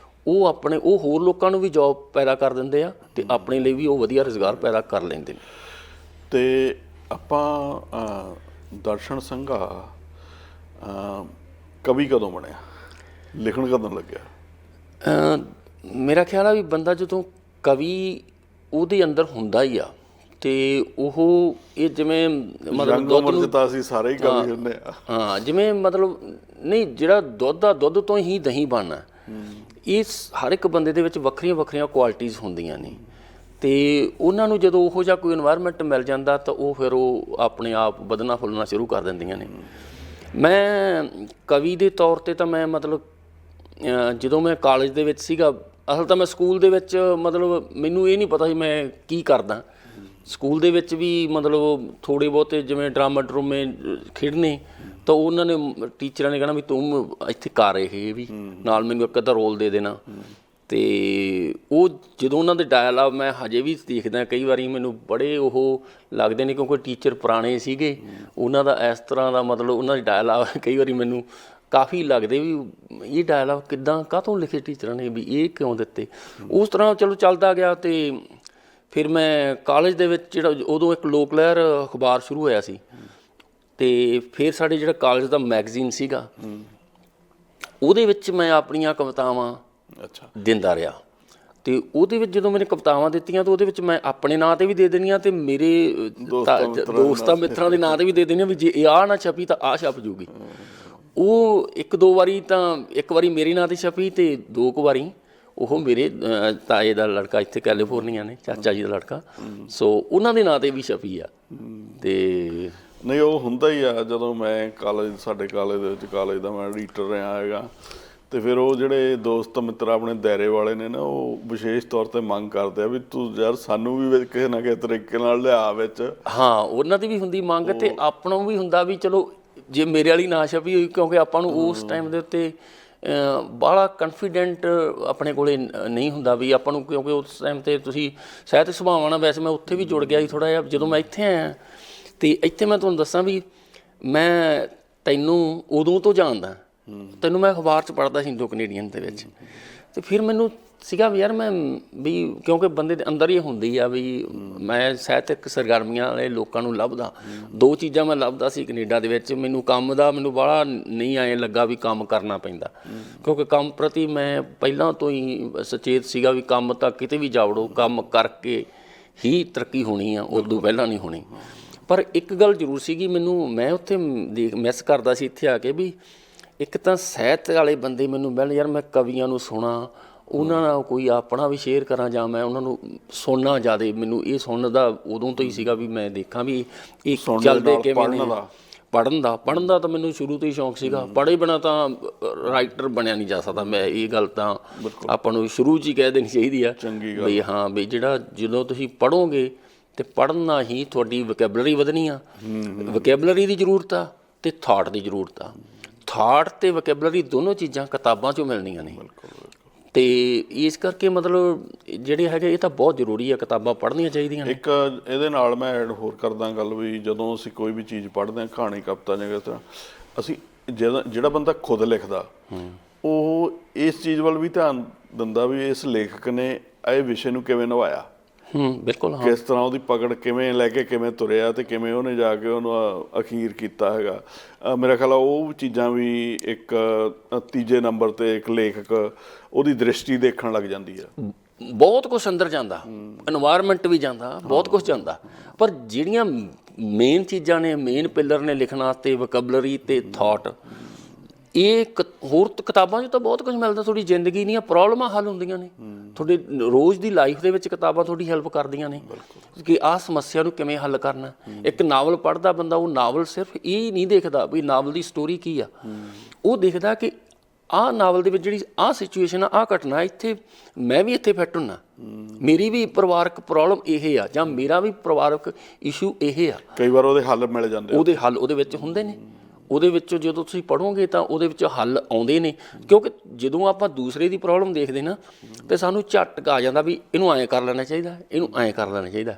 ਉਹ ਹੋਰ ਲੋਕਾਂ ਨੂੰ ਵੀ ਜੋਬ ਪੈਦਾ ਕਰ ਦਿੰਦੇ ਆ, ਅਤੇ ਆਪਣੇ ਲਈ ਵੀ ਉਹ ਵਧੀਆ ਰੁਜ਼ਗਾਰ ਪੈਦਾ ਕਰ ਲੈਂਦੇ ਨੇ। ਅਤੇ ਆਪਾਂ ਦਰਸ਼ਨ ਸੰਘਾ ਕਵੀ ਕਦੋਂ ਬਣਿਆ, ਲਿਖਣ ਕਦੋਂ ਲੱਗਿਆ? ਮੇਰਾ ਖਿਆਲ ਆ ਵੀ ਬੰਦਾ ਜਦੋਂ ਕਵੀ ਉਹਦੇ ਅੰਦਰ ਹੁੰਦਾ ਹੀ ਆ, ਅਤੇ ਉਹ ਇਹ ਜਿਵੇਂ ਮਤਲਬ ਦੁੱਧ ਅਸੀਂ ਸਾਰੇ ਹੀ ਕਵੀ ਹੁੰਦੇ ਆ। ਹਾਂ, ਜਿਵੇਂ ਮਤਲਬ ਨਹੀਂ, ਜਿਹੜਾ ਦੁੱਧ ਆ, ਦੁੱਧ ਤੋਂ ਹੀ ਦਹੀਂ ਬਣਨਾ। ਇਹ ਹਰ ਇੱਕ ਬੰਦੇ ਦੇ ਵਿੱਚ ਵੱਖਰੀਆਂ ਵੱਖਰੀਆਂ ਕੁਆਲਿਟੀਜ਼ ਹੁੰਦੀਆਂ ਨੇ, ਅਤੇ ਉਹਨਾਂ ਨੂੰ ਜਦੋਂ ਉਹੋ ਜਿਹਾ ਕੋਈ ਇਨਵਾਇਰਮੈਂਟ ਮਿਲ ਜਾਂਦਾ ਤਾਂ ਉਹ ਫਿਰ ਉਹ ਆਪਣੇ ਆਪ ਵਧਣਾ ਫੁੱਲਣਾ ਸ਼ੁਰੂ ਕਰ ਦਿੰਦੀਆਂ ਨੇ। ਮੈਂ ਕਵੀ ਦੇ ਤੌਰ 'ਤੇ ਤਾਂ ਮੈਂ ਮਤਲਬ ਜਦੋਂ ਮੈਂ ਕਾਲਜ ਦੇ ਵਿੱਚ ਸੀਗਾ, ਅਸਲ ਤਾਂ ਮੈਂ ਸਕੂਲ ਦੇ ਵਿੱਚ ਮਤਲਬ ਮੈਨੂੰ ਇਹ ਨਹੀਂ ਪਤਾ ਸੀ ਮੈਂ ਕੀ ਕਰਦਾ। ਸਕੂਲ ਦੇ ਵਿੱਚ ਵੀ ਮਤਲਬ ਥੋੜ੍ਹੇ ਬਹੁਤੇ ਜਿਵੇਂ ਡਰਾਮਾ ਡਰੂਮੇ ਖੇਡਣੇ, ਤਾਂ ਉਹਨਾਂ ਨੇ ਟੀਚਰਾਂ ਨੇ ਕਹਿਣਾ ਵੀ ਤੂੰ ਇੱਥੇ ਕਰ ਇਹ ਵੀ ਨਾਲ ਮੈਨੂੰ ਇੱਕ ਅੱਧਾ ਰੋਲ ਦੇ ਦੇਣਾ। ਅਤੇ ਉਹ ਜਦੋਂ ਉਹਨਾਂ ਦੇ ਡਾਇਲਾਗ ਮੈਂ ਹਜੇ ਵੀ ਦੇਖਦਾ, ਕਈ ਵਾਰੀ ਮੈਨੂੰ ਬੜੇ ਉਹ ਲੱਗਦੇ ਨੇ, ਕਿਉਂਕਿ ਟੀਚਰ ਪੁਰਾਣੇ ਸੀਗੇ, ਉਹਨਾਂ ਦਾ ਇਸ ਤਰ੍ਹਾਂ ਦਾ ਮਤਲਬ ਉਹਨਾਂ ਦੇ ਡਾਇਲਾਗ ਕਈ ਵਾਰੀ ਮੈਨੂੰ ਕਾਫੀ ਲੱਗਦੇ ਵੀ ਇਹ ਡਾਇਲਾਗ ਕਿੱਦਾਂ ਕਾਹਤੋਂ ਲਿਖੇ ਟੀਚਰਾਂ ਨੇ, ਵੀ ਇਹ ਕਿਉਂ ਦਿੱਤੇ। ਉਸ ਤਰ੍ਹਾਂ ਚਲੋ ਚੱਲਦਾ ਗਿਆ, ਅਤੇ ਫਿਰ ਮੈਂ ਕਾਲਜ ਦੇ ਵਿੱਚ ਜਿਹੜਾ ਉਦੋਂ ਇੱਕ ਲੋਕ ਲਹਿਰ ਅਖਬਾਰ ਸ਼ੁਰੂ ਹੋਇਆ ਸੀ, ਅਤੇ ਫਿਰ ਸਾਡੇ ਜਿਹੜਾ ਕਾਲਜ ਦਾ ਮੈਗਜ਼ੀਨ ਸੀਗਾ, ਉਹਦੇ ਵਿੱਚ ਮੈਂ ਆਪਣੀਆਂ ਕਵਿਤਾਵਾਂ ਦਿੰਦਾ ਰਿਹਾ। ਅਤੇ ਉਹਦੇ ਵਿੱਚ ਜਦੋਂ ਮੈंने ਕਵਿਤਾਵਾਂ ਦਿੱਤੀਆਂ ਤਾਂ ਉਹਦੇ ਵਿੱਚ ਮੈਂ ਆਪਣੇ ਨਾਂ 'ਤੇ ਵੀ ਦੇ ਦੇਣੀਆਂ, ਅਤੇ ਮੇਰੇ ਦੋਸਤਾਂ ਮਿੱਤਰਾਂ ਦੇ ਨਾਂ 'ਤੇ ਵੀ ਦੇ ਦੇਣੀਆਂ ਵੀ ਜੇ ਆਹ ਨਾ ਛਪੀ ਤਾਂ ਆਹ ਛਪ ਜੂਗੀ। ਉਹ ਇੱਕ ਵਾਰੀ ਮੇਰੇ ਨਾਂ 'ਤੇ ਛਪੀ, ਅਤੇ 2 ਵਾਰੀ ਉਹ ਮੇਰੇ ਤਾਏ ਦਾ ਲੜਕਾ ਇੱਥੇ ਕੈਲੀਫੋਰਨੀਆ ਨੇ, ਚਾਚਾ ਜੀ ਦਾ ਲੜਕਾ, ਸੋ ਉਹਨਾਂ ਦੇ ਨਾਂ 'ਤੇ ਵੀ ਛਪੀ ਆ। ਅਤੇ ਨਹੀਂ, ਉਹ ਹੁੰਦਾ ਹੀ ਆ। ਜਦੋਂ ਮੈਂ ਸਾਡੇ ਕਾਲਜ ਦੇ ਵਿੱਚ, ਕਾਲਜ ਦਾ ਮੈਂ ਐਡੀਟਰ ਰਿਹਾ ਹੈਗਾ, ਤੇ ਫਿਰ ਉਹ ਜਿਹੜੇ ਦੋਸਤ ਮਿੱਤਰ ਆਪਣੇ ਦਾਇਰੇ ਵਾਲੇ ਨੇ ਨਾ, ਉਹ ਵਿਸ਼ੇਸ਼ ਤੌਰ ਤੇ ਮੰਗ ਕਰਦੇ ਆ ਵੀ ਤੂੰ ਯਾਰ ਸਾਨੂੰ ਵੀ ਕਿਸੇ ਨਾ ਕਿਸੇ ਤਰੀਕੇ ਨਾਲ ਲਿਆ ਵਿੱਚ। ਹਾਂ, ਉਹਨਾਂ ਦੀ ਵੀ ਹੁੰਦੀ ਮੰਗ ਤੇ ਆਪਣਾ ਵੀ ਹੁੰਦਾ ਵੀ ਚਲੋ ਜੇ ਮੇਰੇ ਵਾਲੀ ਨਾ ਛਪੀ ਹੋਈ, ਕਿਉਂਕਿ ਆਪਾਂ ਨੂੰ ਉਸ ਟਾਈਮ ਦੇ ਉੱਤੇ ਬਾਹਲਾ ਕਨਫੀਡੈਂਟ ਆਪਣੇ ਕੋਲੇ ਨਹੀਂ ਹੁੰਦਾ ਵੀ ਆਪਾਂ ਨੂੰ, ਕਿਉਂਕਿ ਉਸ ਟਾਈਮ ਤੇ ਤੁਸੀਂ ਸਹਿਤ ਸੁਭਾਵਾਂ ਨਾਲ, ਵੈਸੇ ਮੈਂ ਉੱਥੇ ਵੀ ਜੁੜ ਗਿਆ ਸੀ ਥੋੜ੍ਹਾ ਜਿਹਾ ਜਦੋਂ ਮੈਂ ਇੱਥੇ ਆਇਆ। ਅਤੇ ਇੱਥੇ ਮੈਂ ਤੁਹਾਨੂੰ ਦੱਸਾਂ ਵੀ ਮੈਂ ਤੈਨੂੰ ਉਦੋਂ ਤੋਂ ਜਾਣਦਾ, ਤੈਨੂੰ ਮੈਂ ਅਖਬਾਰ 'ਚ ਪੜ੍ਹਦਾ ਸੀ ਇੰਡੋ ਕੈਨੇਡੀਅਨ ਦੇ ਵਿੱਚ। ਅਤੇ ਫਿਰ ਮੈਨੂੰ ਸੀਗਾ ਵੀ ਯਾਰ ਮੈਂ ਵੀ, ਕਿਉਂਕਿ ਬੰਦੇ ਦੇ ਅੰਦਰ ਹੀ ਹੁੰਦੀ ਆ ਵੀ ਮੈਂ ਸਾਹਿਤਕ ਸਰਗਰਮੀਆਂ ਵਾਲੇ ਲੋਕਾਂ ਨੂੰ ਲੱਭਦਾ। ਦੋ ਚੀਜ਼ਾਂ ਮੈਂ ਲੱਭਦਾ ਸੀ ਕੈਨੇਡਾ ਦੇ ਵਿੱਚ। ਮੈਨੂੰ ਕੰਮ ਦਾ ਮੈਨੂੰ ਬਾਹਲਾ ਨਹੀਂ ਐਂ ਲੱਗਾ ਵੀ ਕੰਮ ਕਰਨਾ ਪੈਂਦਾ, ਕਿਉਂਕਿ ਕੰਮ ਪ੍ਰਤੀ ਮੈਂ ਪਹਿਲਾਂ ਤੋਂ ਹੀ ਸੁਚੇਤ ਸੀਗਾ ਵੀ ਕੰਮ ਤਾਂ ਕਿਤੇ ਵੀ ਜਾਵੜੋ, ਕੰਮ ਕਰਕੇ ਹੀ ਤਰੱਕੀ ਹੋਣੀ ਆ, ਉਦੋਂ ਪਹਿਲਾਂ ਨਹੀਂ ਹੋਣੀ। ਪਰ ਇੱਕ ਗੱਲ ਜ਼ਰੂਰ ਸੀਗੀ ਮੈਨੂੰ, ਮੈਂ ਉੱਥੇ ਮਿਸ ਕਰਦਾ ਸੀ ਇੱਥੇ ਆ ਕੇ ਵੀ ਇੱਕ ਤਾਂ ਸਾਹਿਤ ਵਾਲੇ ਬੰਦੇ ਮੈਨੂੰ ਮਿਲਣ, ਯਾਰ ਮੈਂ ਕਵੀਆਂ ਨੂੰ ਸੁਣਾ, ਉਹਨਾਂ ਨਾਲ ਕੋਈ ਆਪਣਾ ਵੀ ਸ਼ੇਅਰ ਕਰਾਂ, ਜਾਂ ਮੈਂ ਉਹਨਾਂ ਨੂੰ ਸੁਣਨਾ ਜ਼ਿਆਦਾ। ਮੈਨੂੰ ਇਹ ਸੁਣਨ ਦਾ ਉਦੋਂ ਤੋਂ ਹੀ ਸੀਗਾ ਵੀ ਮੈਂ ਦੇਖਾਂ ਵੀ ਇਹ ਚੱਲਦੇ ਕਿਵੇਂ ਨੇ। ਪੜ੍ਹਨ ਦਾ ਤਾਂ ਮੈਨੂੰ ਸ਼ੁਰੂ ਤੋਂ ਹੀ ਸ਼ੌਂਕ ਸੀਗਾ। ਪੜ੍ਹੇ ਬਿਨਾਂ ਤਾਂ ਰਾਈਟਰ ਬਣਿਆ ਨਹੀਂ ਜਾ ਸਕਦਾ। ਮੈਂ ਇਹ ਗੱਲ ਤਾਂ ਆਪਾਂ ਨੂੰ ਸ਼ੁਰੂ 'ਚ ਹੀ ਕਹਿ ਦੇਣੀ ਚਾਹੀਦੀ ਆ ਵੀ ਹਾਂ ਵੀ ਜਿਹੜਾ ਜਦੋਂ ਤੁਸੀਂ ਪੜ੍ਹੋਗੇ ਅਤੇ ਪੜ੍ਹਨ ਨਾਲ ਹੀ ਤੁਹਾਡੀ ਵਕੈਬਲਰੀ ਵਧਣੀ ਆ। ਵਕੈਬਲਰੀ ਦੀ ਜ਼ਰੂਰਤ ਆ ਅਤੇ ਥਾਟ ਦੀ ਜ਼ਰੂਰਤ ਆ। ਥਾਟ ਅਤੇ ਵਕੈਬਲਰੀ ਦੋਨੋਂ ਚੀਜ਼ਾਂ ਕਿਤਾਬਾਂ 'ਚੋਂ ਮਿਲਣੀਆਂ ਨੇ। ਅਤੇ ਇਸ ਕਰਕੇ ਮਤਲਬ ਜਿਹੜੇ ਹੈਗੇ ਇਹ ਤਾਂ ਬਹੁਤ ਜ਼ਰੂਰੀ ਆ, ਕਿਤਾਬਾਂ ਪੜ੍ਹਨੀਆਂ ਚਾਹੀਦੀਆਂ ਨੇ। ਇੱਕ ਇਹਦੇ ਨਾਲ ਮੈਂ ਐਡ ਹੋਰ ਕਰਦਾ ਗੱਲ ਵੀ ਜਦੋਂ ਅਸੀਂ ਕੋਈ ਵੀ ਚੀਜ਼ ਪੜ੍ਹਦੇ ਹਾਂ, ਕਹਾਣੀ ਕਵਿਤਾ ਜਾਂ ਕਿਸ ਤਰ੍ਹਾਂ, ਅਸੀਂ ਜਿਹੜਾ ਬੰਦਾ ਖੁਦ ਲਿਖਦਾ ਉਹ ਇਸ ਚੀਜ਼ ਵੱਲ ਵੀ ਧਿਆਨ ਦਿੰਦਾ ਵੀ ਇਸ ਲੇਖਕ ਨੇ ਇਹ ਵਿਸ਼ੇ ਨੂੰ ਕਿਵੇਂ ਨਿਭਾਇਆ, ਬਿਲਕੁਲ ਕਿਸ ਤਰ੍ਹਾਂ ਉਹਦੀ ਪਕੜ ਕਿਵੇਂ ਲੈ ਕੇ ਕਿਵੇਂ ਤੁਰਿਆ ਅਤੇ ਕਿਵੇਂ ਉਹਨੇ ਜਾ ਕੇ ਉਹਨੂੰ ਅਖੀਰ ਕੀਤਾ ਹੈਗਾ। ਮੇਰਾ ਖਿਆਲ ਆ ਉਹ ਚੀਜ਼ਾਂ ਵੀ ਇੱਕ ਤੀਜੇ ਨੰਬਰ 'ਤੇ ਇੱਕ ਲੇਖਕ ਉਹਦੀ ਦ੍ਰਿਸ਼ਟੀ ਦੇਖਣ ਲੱਗ ਜਾਂਦੀ ਆ। ਬਹੁਤ ਕੁਛ ਅੰਦਰ ਜਾਂਦਾ, ਇਨਵਾਇਰਮੈਂਟ ਵੀ ਜਾਂਦਾ, ਬਹੁਤ ਕੁਛ ਜਾਂਦਾ। ਪਰ ਜਿਹੜੀਆਂ ਮੇਨ ਚੀਜ਼ਾਂ ਨੇ, ਮੇਨ ਪਿਲਰ ਨੇ ਲਿਖਣਾ ਅਤੇ ਵਕੈਬਲਰੀ ਅਤੇ ਥਾਟ, ਇਹ ਹੋਰ ਕਿਤਾਬਾਂ 'ਚ ਤਾਂ ਬਹੁਤ ਕੁਝ ਮਿਲਦਾ। ਤੁਹਾਡੀ ਜ਼ਿੰਦਗੀ ਦੀਆਂ ਪ੍ਰੋਬਲਮਾਂ ਹੱਲ ਹੁੰਦੀਆਂ ਨੇ, ਤੁਹਾਡੇ ਰੋਜ਼ ਦੀ ਲਾਈਫ ਦੇ ਵਿੱਚ ਕਿਤਾਬਾਂ ਤੁਹਾਡੀ ਹੈਲਪ ਕਰਦੀਆਂ ਨੇ ਕਿ ਆਹ ਸਮੱਸਿਆ ਨੂੰ ਕਿਵੇਂ ਹੱਲ ਕਰਨਾ। ਇੱਕ ਨਾਵਲ ਪੜ੍ਹਦਾ ਬੰਦਾ, ਉਹ ਨਾਵਲ ਸਿਰਫ ਇਹ ਨਹੀਂ ਦੇਖਦਾ ਵੀ ਨਾਵਲ ਦੀ ਸਟੋਰੀ ਕੀ ਆ, ਉਹ ਦੇਖਦਾ ਕਿ ਆਹ ਨਾਵਲ ਦੇ ਵਿੱਚ ਜਿਹੜੀ ਆਹ ਸਿਚੁਏਸ਼ਨ ਆ, ਆਹ ਘਟਨਾ, ਇੱਥੇ ਮੈਂ ਵੀ ਇੱਥੇ ਫਿੱਟ ਹੁੰਨਾ, ਮੇਰੀ ਵੀ ਪਰਿਵਾਰਕ ਪ੍ਰੋਬਲਮ ਇਹ ਆ, ਜਾਂ ਮੇਰਾ ਵੀ ਪਰਿਵਾਰਕ ਇਸ਼ੂ ਇਹ ਆ। ਕਈ ਵਾਰ ਉਹਦੇ ਹੱਲ ਮਿਲ ਜਾਂਦੇ, ਉਹਦੇ ਹੱਲ ਉਹਦੇ ਵਿੱਚ ਹੁੰਦੇ ਨੇ। ਉਹਦੇ ਵਿੱਚੋਂ ਜਦੋਂ ਤੁਸੀਂ ਪੜ੍ਹੋਗੇ ਤਾਂ ਉਹਦੇ ਵਿੱਚ ਹੱਲ ਆਉਂਦੇ ਨੇ, ਕਿਉਂਕਿ ਜਦੋਂ ਆਪਾਂ ਦੂਸਰੇ ਦੀ ਪ੍ਰੋਬਲਮ ਦੇਖਦੇ ਨਾ ਤਾਂ ਸਾਨੂੰ ਝਟਕ ਆ ਜਾਂਦਾ ਵੀ ਇਹਨੂੰ ਐਂ ਕਰ ਲੈਣਾ ਚਾਹੀਦਾ, ਇਹਨੂੰ ਐਂ ਕਰ ਲੈਣਾ ਚਾਹੀਦਾ।